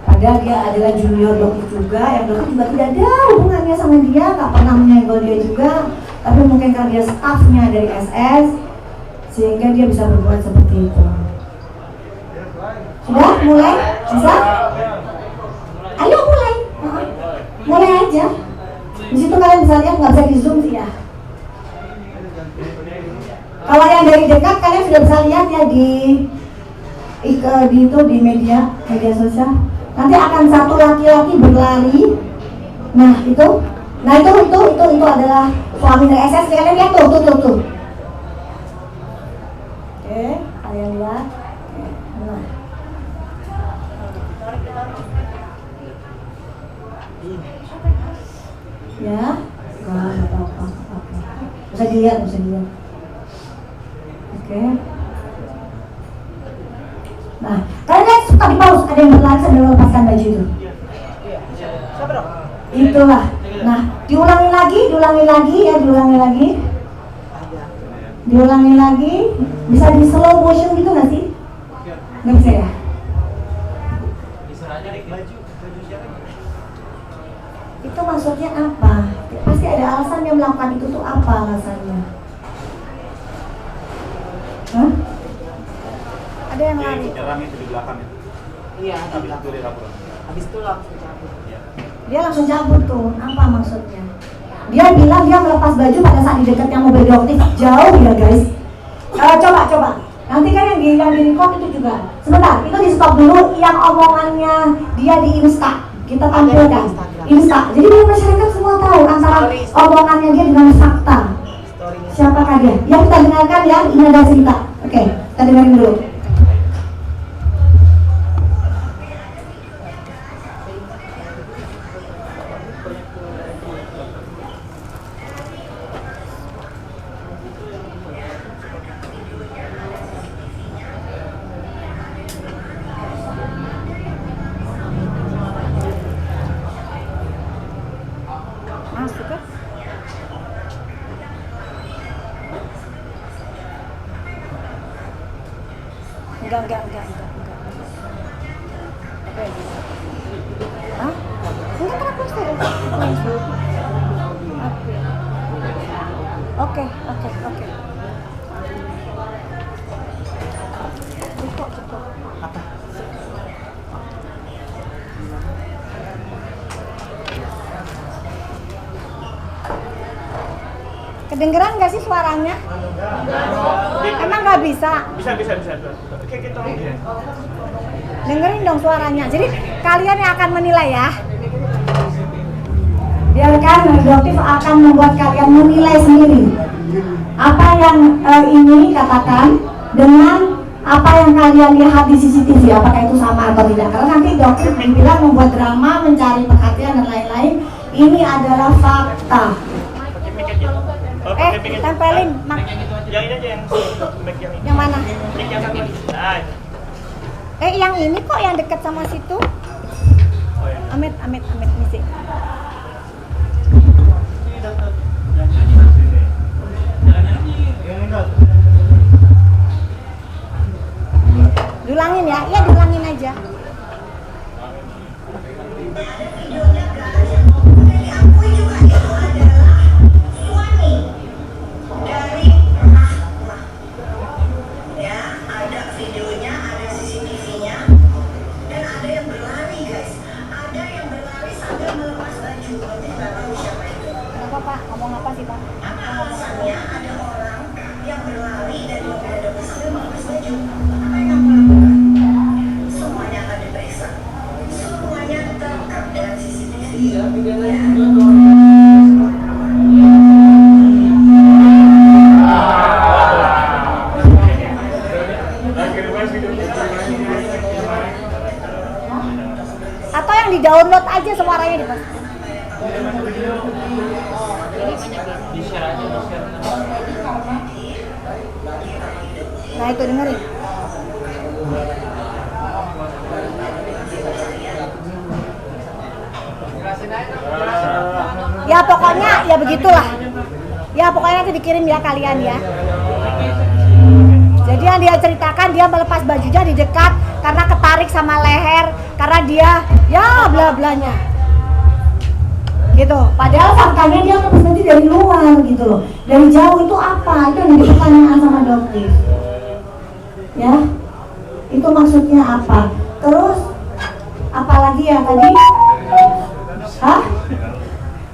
Padahal dia adalah junior dokter juga, yang dokter juga tidak ada hubungannya sama dia, nggak pernah menyenggol dia juga, tapi mungkin karena dia staffnya dari SS sehingga dia bisa berbuat seperti itu. Sudah mulai? Bisa? Ayo mulai. Mulai aja. Di situ kalian bisa lihat, nggak bisa di zoom sih ya. Kalau yang dari dekat kalian sudah bisa lihat ya di media sosial. Nanti akan satu laki-laki berlari. Nah itu adalah suami dari SS. Kalian lihat tuh. Oke, kalian lihat. Nah. Ya, nggak apa-apa. Bisa dilihat. Oke. Nah, kalian lihat suka di pause ada yang berlari sambil melepaskan baju itu. Siapa dok? Itulah. Nah, diulangi lagi. Bisa di slow motion gitu nggak sih? Nggak bisa ya? Itu maksudnya apa? Pasti ada alasan yang melakukan itu tuh apa alasannya? Hah? Ada yang lari. Nyerang itu di belakang itu. Iya. Habis itu dia kabur. Habis itu langsung cabut. Dia langsung cabut tuh. Apa maksudnya? Dia bilang dia melepas baju pada saat di dekatnya mobil dokter. Jauh ya guys. Coba. Nanti kan yang di record itu juga. Sebentar, itu di stop dulu. Yang omongannya dia di Insta. Kita tampilkan. Insta. Jadi biar masyarakat semua tahu antara omongannya dia dengan fakta. Siapakah dia? Yang kita dengarkan ya, ini ada cerita. Oke, kita dengarin dulu. Masuk kan? Enggak. Hah? Enggak kenapa sih? Oke. Cukup. Apa? Kedengeran nggak sih suaranya? Emang nggak bisa? Bisa. Oke, kita Dengerin dong suaranya. Jadi kalian yang akan menilai ya. Biarkan dokter akan membuat kalian menilai sendiri. Apa yang ini katakan dengan apa yang kalian lihat di CCTV, apakah itu sama atau tidak? Karena nanti dokter bilang membuat drama, mencari perhatian dan lain-lain. Ini adalah fakta. Tempelin. Yang ini aja yang mic Yang mana? mic yang satu. Nah. Yang ini kok yang dekat sama situ. Oh ya. Amit misi. Dulangin ya, iya dulangin aja. Apa Pak? Ngomong apa sih Pak? Misalnya ada orang yang berlari dari mobil dokter sambil mengepas baju, apa yang kamu lakukan? Semuanya akan diperiksa, semuanya terekam dengan CCTV. Atau yang di-download aja suaranya di Mas. Nah itu dengerin. Ya pokoknya ya begitulah. Ya pokoknya nanti dikirim ya kalian ya. Jadi yang dia ceritakan dia melepas bajunya di dekat karena ketarik sama leher karena dia ya bla blanya. Gitu. Padahal faktanya dia lepas baju dari luar gitu loh. Dari jauh itu apa? Itu yang jadi pertanyaan sama dokter. Ya, itu maksudnya apa? Terus apalagi ya tadi? Hah?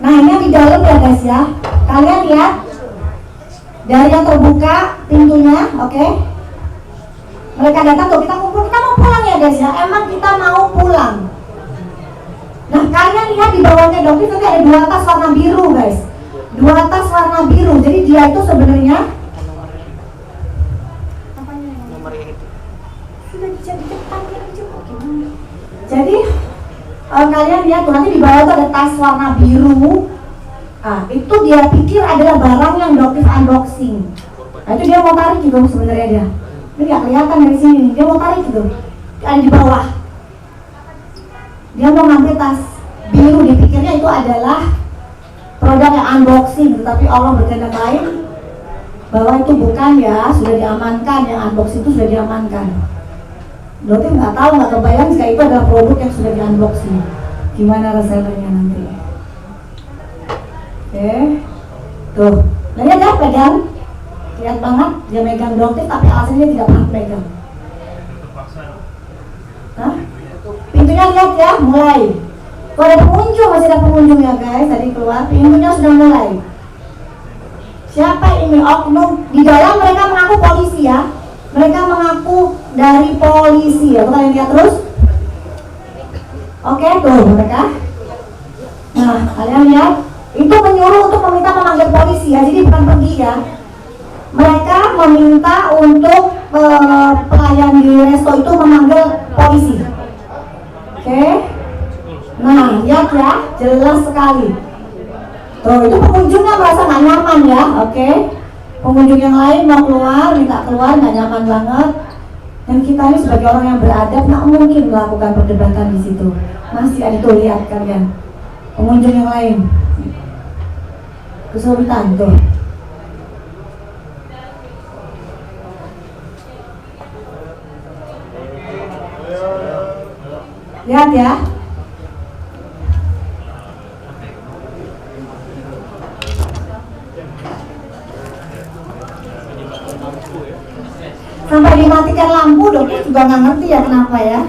Nah ini yang di dalam ya guys ya. Kalian lihat dari yang terbuka pintunya, oke? Mereka datang tuh, kita kumpul, kita mau pulang ya guys ya. Emang kita mau pulang. Nah kalian lihat di bawahnya dokter nanti ada 2 tas warna biru guys. 2 tas warna biru. Jadi dia itu sebenarnya sudah di depan ya, gimana? Jadi kalian lihat tuh nanti di bawah tuh ada tas warna biru. Ah, itu dia pikir adalah barang yang dokter unboxing. Nah itu dia mau tarik gitu sebenarnya dia. Ini nggak kelihatan dari sini. Dia mau tarik gitu. Ada di bawah. Dia mau ngambil tas biru. Dipikirnya itu adalah produk yang unboxing. Tetapi Allah berkehendak lain bahwa itu bukan ya, sudah diamankan. Yang unboxing itu sudah diamankan. Dokter nggak tahu, nggak kebayang jika itu adalah produk yang sudah di-unboxing. Gimana resellernya nanti? Oke, tuh, lihat ya pegang, lihat banget dia megang dokter tapi alasannya dia tidak pernah pegang. Hah? Pintunya lihat ya, mulai. Tuh ada pengunjung, masih ada pengunjung ya guys, tadi keluar, pintunya sudah mulai. Siapa ini oknum? Di dalam mereka mengaku polisi ya. Mereka mengaku dari polisi ya, kalian lihat terus. Oke, tuh mereka. Nah, kalian lihat, itu menyuruh untuk meminta memanggil polisi ya, jadi bukan pergi ya. Mereka meminta untuk pelayan di resto itu memanggil polisi. Oke. Nah, lihat ya, jelas sekali. Tuh, itu pengunjungnya merasa nggak nyaman ya, oke. Pengunjung yang lain mau keluar, minta keluar, nggak nyaman banget. Dan kita ini sebagai orang yang beradab nggak mungkin melakukan perdebatan di situ. Masih ada tuh, lihat kalian. Pengunjung yang lain kesulitan tuh. Lihat ya. Sampai dimatikan lampu, dokter juga nggak ngerti ya kenapa ya.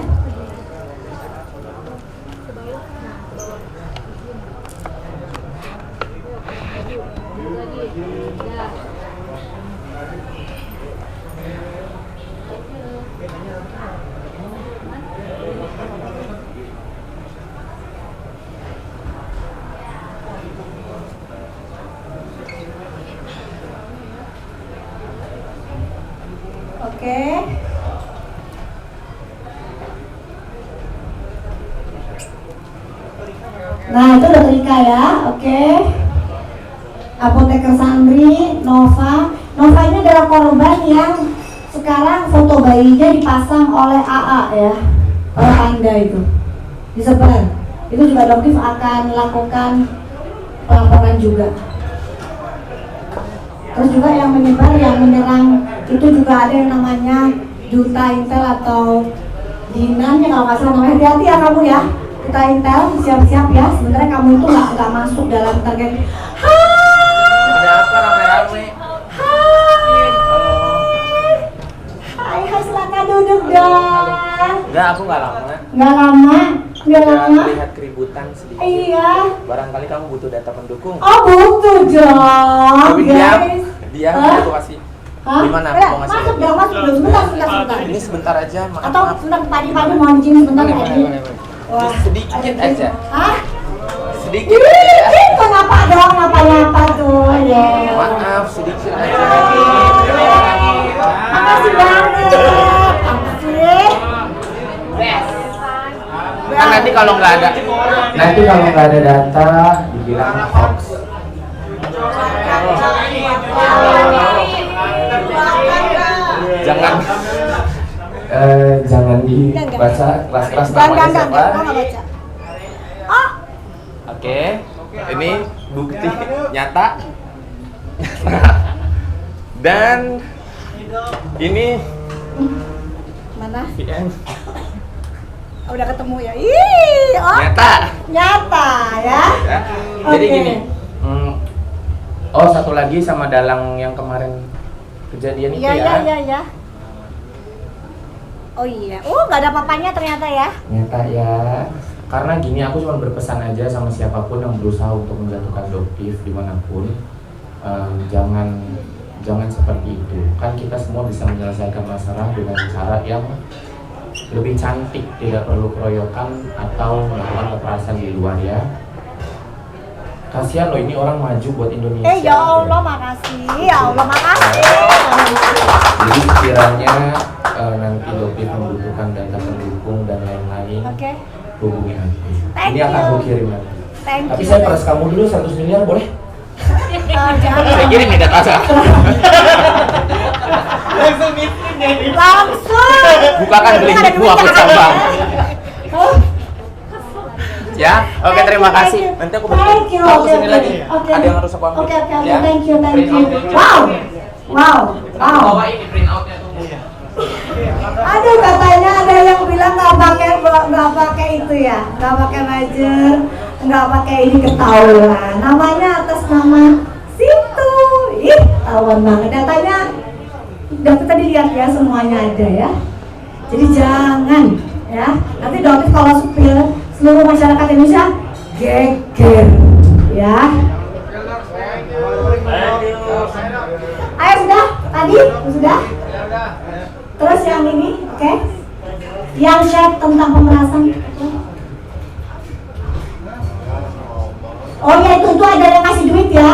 Oke. Nah itu dokter Ika ya, oke. Apoteker Sandri, Nova. Nova ini adalah korban yang sekarang foto bayinya dipasang oleh AA ya, oleh Panda itu, disebar. Itu juga dokter akan lakukan pelaporan juga. Terus juga yang menyebar, yang menyerang itu juga ada yang namanya Duta Intel atau Dinan ya kalau nggak salah namanya. Hati-hati ya kamu ya, Duta Intel, siap-siap ya. Sebenarnya kamu itu nggak masuk dalam target. Ada apa rame-rame? Hai, silakan duduk dong. Enggak, aku nggak lama. Nggak lama. Biar Sudah lama. terlihat keributan sedikit. Iya. Barangkali kamu butuh data pendukung. Oh butuh dong, Tapi diam, guys. diam, Hah? aku kasih. Hah? Gimana Eh, mau ngasih? masuk dong, masuk dulu. Sebentar. Ini sebentar aja, maaf. Atau maaf. sebentar padi mohon izin sebentar Boleh, padi. boleh, boleh. Wah, Sedikit ada- aja. Hah? Sedikit aja ya. Itu ngapa dong, ngapa tuh ya. Maaf, sedikit aja. Makasih banget. Apa sih? Kan nanti kalau nggak ada, data dibilang hoax. jangan Jangan dibaca keras-keras namanya siapa. Gua nggak baca. Oke, ini bukti nyata. Dan ini Mana? VN Oh, udah ketemu ya. Ih, nyata. nyata ya. Ya. Jadi Oke. gini. Oh, satu lagi sama dalang yang kemarin kejadian itu Iya, ya. iya. Oh iya. Nggak ada papanya ternyata ya. Nyata ya. Karena gini, aku cuma berpesan aja sama siapapun yang berusaha untuk menjatuhkan Doktif dimanapun, jangan seperti itu. Kan kita semua bisa menyelesaikan masalah dengan cara yang lebih cantik, tidak perlu keroyokan atau melakukan kekerasan di luar ya. Kasihan loh, ini orang maju buat Indonesia. Ya Allah, makasih. Ya Allah, makasih. Jadi sekiranya nanti Doktif membutuhkan data pendukung dan lain-lain, Oke. hubungi aku. Thank Ini akan you. aku kirim nanti. Thank Tapi you. saya peres kamu dulu 100 miliar boleh? Jangan. Saya kirim nih data. Langsung miskin ya. Langsung. Bukakan klinikmu aku cabang. Ya, oke, terima kasih. Nanti aku Thank you. aku Oke, sini oke. lagi. Oke. Ada yang harus aku ambil. Oke, Ya. thank you. Print out. Wow. Bawa ini print outnya tuh. Aduh, katanya ada yang bilang nggak pakai itu ya, nggak pakai majer, nggak pakai ini, ketahuan. Namanya atas nama situ, ih ketahuan banget. Datanya udah kita dilihat ya, semuanya ada ya. Jadi jangan ya. Nanti Doktif kalau spill, seluruh masyarakat Indonesia geger ya. Ayo sudah, tadi sudah. Terus yang ini, oke? Yang chat tentang pemerasan. Oh ya, itu ada yang kasih duit ya.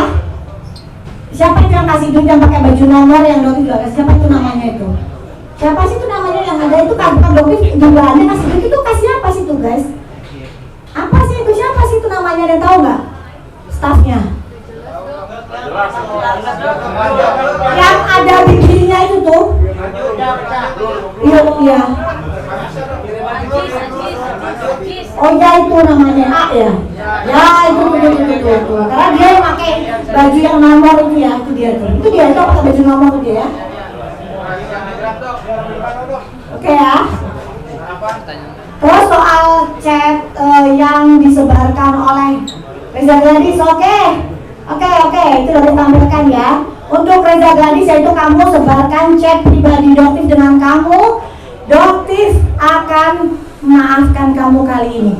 Siapa itu yang kasih duit yang pakai baju nomor yang Doktif juga kasih? Siapa itu namanya itu? Siapa sih itu namanya yang ada itu kan Doktif juga ada kasih duit itu, kasih apa sih itu guys? Apa sih itu, siapa sih itu namanya, ada yang tahu nggak? Staffnya? Yang ada bikininya itu tuh? Iya. Oh ya, itu namanya A ya? Ya itu. Karena dia yang pakai baju yang nomor itu ya, itu dia tuh. Itu dia itu pakai baju nomor itu dia ya. Oke ya. Terus soal chat yang disebarkan oleh Reza Gladys, oke, itu udah ditampilkan ya. Untuk Reza Gladys, yaitu kamu sebarkan chat pribadi Doktif dengan kamu, Doktif akan memaafkan kamu kali ini.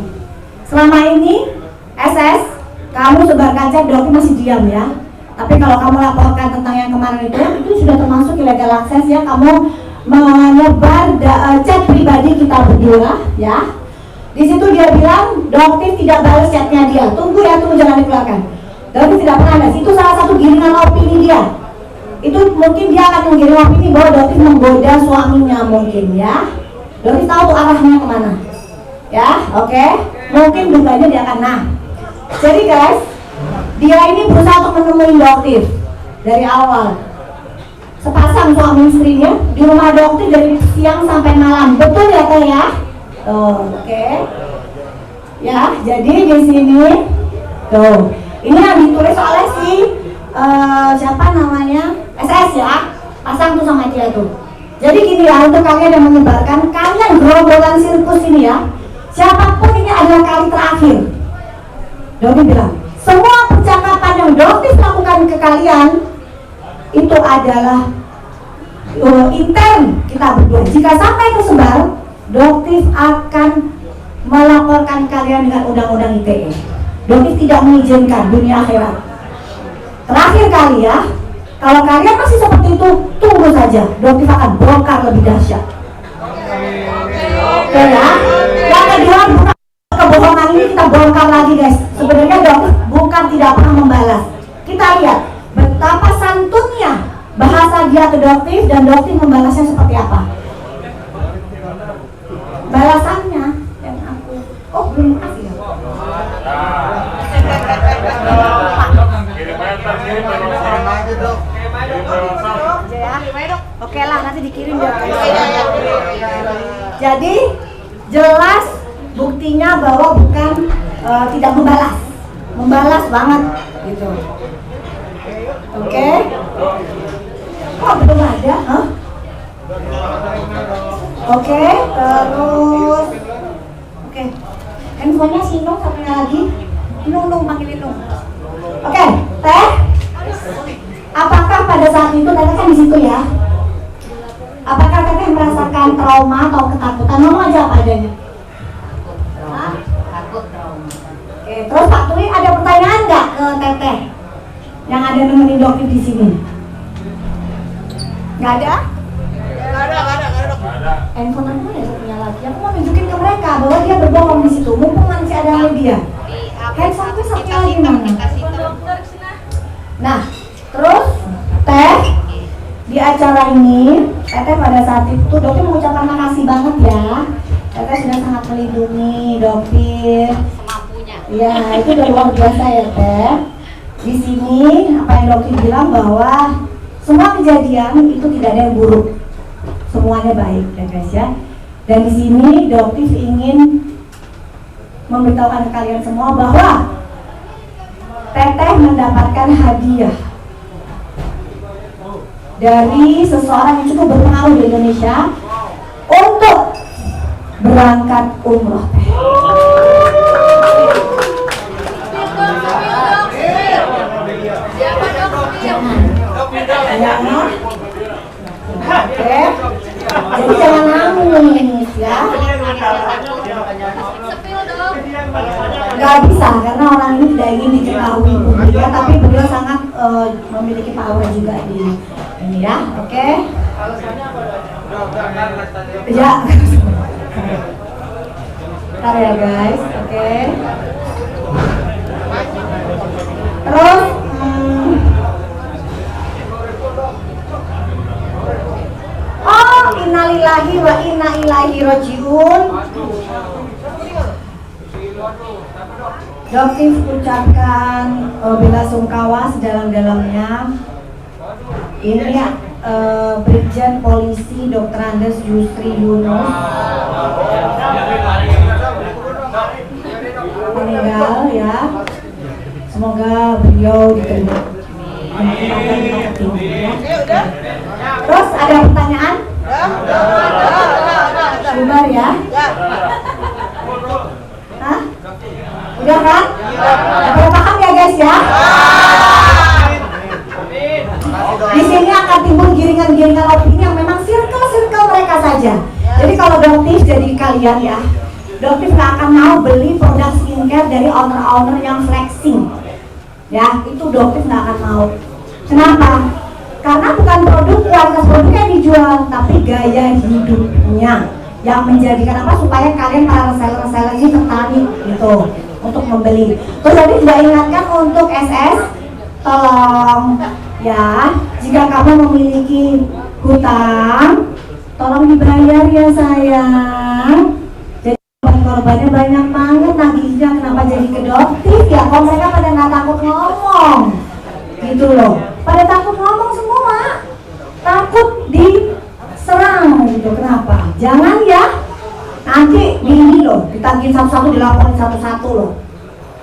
Selama ini SS, kamu sebarkan chat, Doktif masih diam ya. Tapi kalau kamu laporkan tentang yang kemarin itu sudah termasuk illegal access ya. Kamu menyebar chat pribadi kita berdua ya. Di situ dia bilang Doktif tidak balas chatnya dia. Tunggu jangan dikeluarkan. Doktif tidak pernah balas. Itu salah satu giringan opini dia. Itu mungkin dia akan menggiring opini bahwa Doktif menggoda suaminya mungkin ya. Doktif tahu tuh arahnya kemana. Ya, oke. Mungkin duganya dia akan Jadi guys, dia ini berusaha untuk menemui Doktif dari awal. Sepasang suami istrinya di rumah Doktif dari siang sampai malam. Betul ya Teh ya? Oke. Ya, jadi di sini tuh. Ini yang ditulis oleh si siapa namanya? SS ya. Pasang tuh sama dia tuh. Jadi gini ya, untuk kalian yang menyebarkan, kalian gerombolan sirkus ini ya. Siapapun ini adalah kali terakhir. Doktif bilang, semua percakapan yang Doktif lakukan ke kalian itu adalah intern kita berdua. Jika sampai tersebar, Doktif akan melaporkan kalian dengan undang-undang ITE. Doktif tidak mengizinkan dunia akhirat. Terakhir kali ya, kalau kalian masih seperti itu, tunggu saja, Doktif akan bongkar lebih dahsyat. Oke ya, yang kedua, kebohongan ini kita bongkar lagi guys. Sebenarnya Doktif bukan tidak pernah membalas. Kita lihat betapa santunnya bahasa dia ke Doktif dan Doktif membalasnya seperti apa. Balasannya yang aku, oh belum kasih ya. Oke lah, nanti dikirim ya. Jadi jelas buktinya bahwa bukan tidak membalas banget gitu. Oke. Kok belum ada? Hah? Oke, terus oke. Handphonenya si Nung satunya lagi. Nung panggilin Nung. Oke, Teh. Apakah pada saat itu Teteh kan di situ ya? Apakah Teteh merasakan trauma atau ketakutan? Ngomong aja apa adanya. Takut trauma. Oke, terus Pak Tuli ada pertanyaan nggak ke Teteh yang ada nemenin Doktif di sini? Nggak ada? Handphone aku ada satunya lagi. Aku mau tunjukin ke mereka bahwa dia berbohong di situ. Mumpung masih ada media. Handphone aku satunya lagi mana? Nah, terus Teh di acara ini, Teteh pada saat itu Doktif mengucapkan makasih banget ya. Teteh sudah sangat melindungi Doktif. Ya, itu udah luar biasa ya Teh. Di sini apa yang Doktif bilang bahwa semua kejadian itu tidak ada yang buruk, semuanya baik ya guys ya. Dan di sini Doktif ingin memberitahukan ke kalian semua bahwa Teteh mendapatkan hadiah dari seseorang yang cukup berpengaruh di Indonesia untuk berangkat umroh Teh. Oke, jadi jangan nangis ya. Gak bisa karena orang ini tidak ingin diketahui publik ya, tapi beliau sangat memiliki power juga di ini ya. Oke. Ya. Bentar ya guys. Oke. Terus innalillahi wa inna ilaihi rajiun. Doktif ucapkan bela sungkawa sedalam-dalamnya. Ini Brigjen Polisi Dr. Andes Yusri Yunus meninggal ya. Semoga beliau diterima. Terus ada pertanyaan? Bubar ya? Hah? Udah kan? Udah paham ya guys ya? Di sini akan timbul giringan-giringan opini yang memang circle mereka saja. Jadi kalau Doktif jadi kalian ya, Doktif nggak akan mau beli produk skincare dari owner-owner yang flexing. Ya, itu Doktif nggak akan mau. Kenapa? Karena bukan produk kualitas produknya yang dijual, tapi gaya hidupnya yang menjadikan apa supaya kalian para reseller ini tertarik gitu untuk membeli. Terus tadi tidak ingatkan untuk SS, tolong ya, jika kamu memiliki hutang, tolong dibayar ya sayang. Jadi korbannya banyak banget, nagihnya kenapa jadi ke Doktif ya? Kok mereka pada nggak takut ngomong, gitu loh. Pada takut ngomong semua, takut diserang gitu. Kenapa? Jangan ya, nanti di ini loh, ditagih satu-satu, dilaporin satu-satu loh.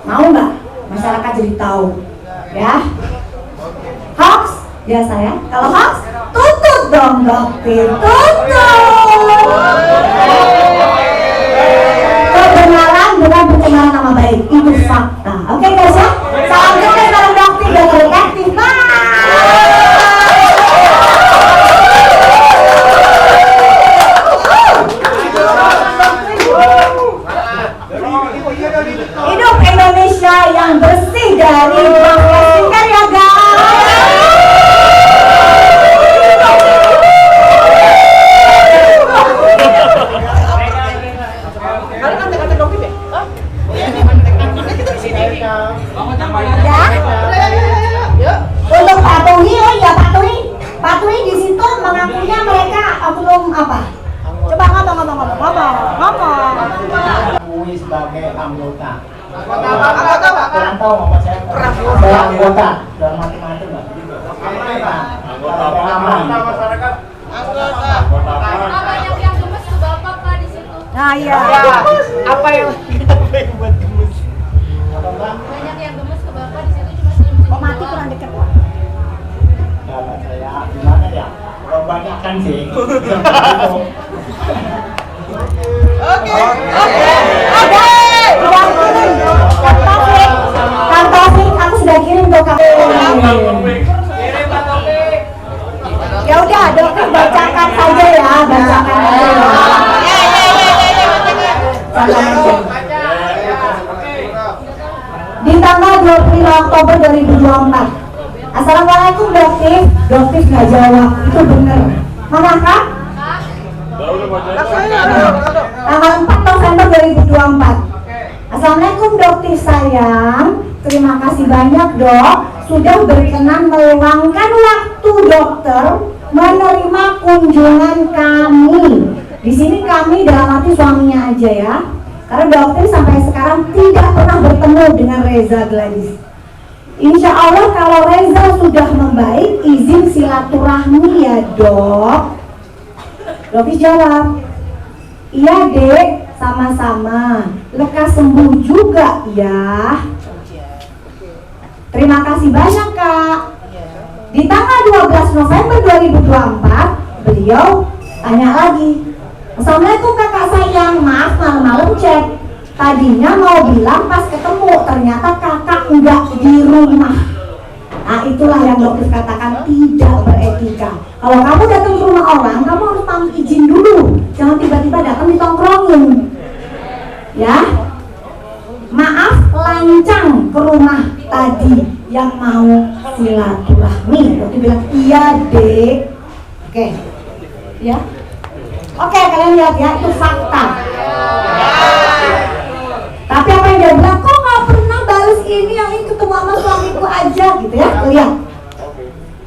Mau nggak? Masyarakat jadi tahu, ya. Hoax, biasa ya. Kalau hoax, tutup dong Doktif, tutup. Kebenaran bukan pencemaran nama baik, itu fakta. Oke guys ya, salam kenal dari Doktif dan Detektif. Bye. Indonesia yang bersih dari skincare ya guys. Kalian kan teknik dokter ya? Hah? Ya. Untuk patuhi, oh iya patuhi di situ mengakunya mereka oknum apa? Coba ngomong. Akui sebagai anggota. Anggota apa? Kurang tahu ngomong saya. Sebagai anggota dalam macam-macam lah. Anggota masyarakat. Karena banyak yang gemes ke bapak Pak di situ. Nah iya. Apa yang buat gemes? Banyak yang gemes ke bapak di situ cuma senyum-senyum. Oh mati kurang deket Pak. Kalau saya gimana ya? Kebanyakan sih. Oke. Kang Taufik, aku sudah kirim ke kamu. Ya udah, dokter bacakan saja ya, bacakan aja. Di tanggal 25 Oktober 2024. Assalamualaikum dokter. Dokter nggak jawab, itu bener. Mana kak? Tanggal 4 November 2024. Assalamualaikum dokter sayang. Terima kasih banyak dok sudah berkenan meluangkan waktu dokter menerima kunjungan kami. Di sini kami dalam arti suaminya aja ya. Karena dokter sampai sekarang tidak pernah bertemu dengan Reza Gladys. Insya Allah kalau Reza sudah membaik, izin silaturahmi ya dok. Dokter jawab, iya dek, sama-sama. Lekas sembuh juga ya. Terima kasih banyak kak. Di tanggal 12 November 2024, beliau tanya lagi, Assalamualaikum kakak sayang, maaf malam-malam chat. Tadinya mau bilang pas ketemu, ternyata kakak nggak di rumah. Nah itulah yang dokter katakan tidak beretika. Kalau kamu datang ke rumah orang, kamu harus pamit izin dulu. Jangan tiba-tiba datang ditongkrongin. Ya, maaf lancang ke rumah tadi yang mau silaturahmi. Dokter bilang iya dek. Oke, ya. Oke, kalian lihat ya, itu fakta. Tapi apa yang dia bilang, kok nggak pernah balas ini, yang ini ketemu sama suamiku aja gitu ya, lihat.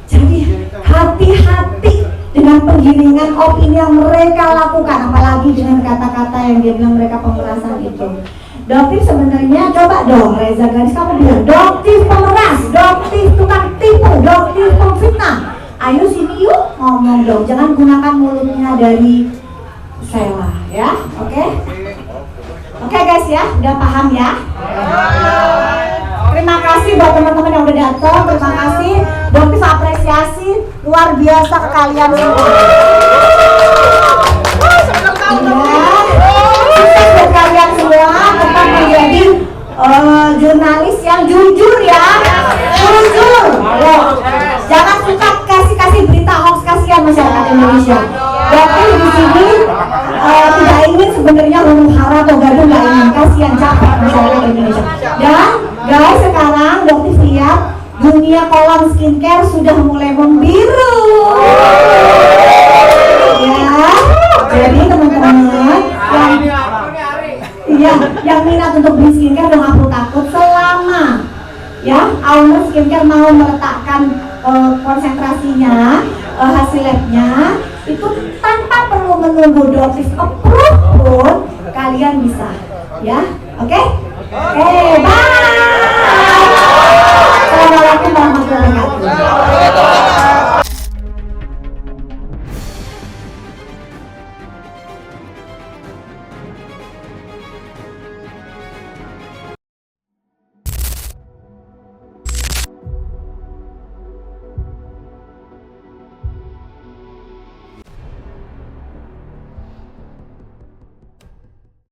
Jadi hati-hati dengan penggiringan opini yang mereka lakukan, apalagi dengan kata-kata yang dia bilang mereka pemerasan itu. Dokter sebenarnya coba dong, Reza Gladys kamu bilang, dokter pemeras, dokter tukang tipu, dokter pemfitnah. Ayo sini yuk ngomong dong, jangan gunakan mulutnya dari Sheila ya, oke? Oke guys ya, udah paham ya? Terima kasih buat teman-teman yang udah datang, terima kasih. Dokter apresiasi luar biasa ke kalian semua. Sukses buat kalian semua, tetap menjadi jurnalis yang jujur ya, jujur. Jangan suka kasih berita hoax, kasihan masyarakat Indonesia. Dokter di sini tidak ingin sebenarnya huru hara atau gaduh, nggak ingin, kasihan capek masyarakat Indonesia. Dan guys sekarang dokter lihat dunia kolam skincare sudah mulai membiru. Ya, jadi teman-teman yang minat untuk beli skincare udah nggak perlu takut selama ya owner skincare mau meletakkan konsentrasinya, hasil labnya itu tanpa perlu menunggu dosis approve pun kalian bisa ya, oke? Bye. Assalamualaikum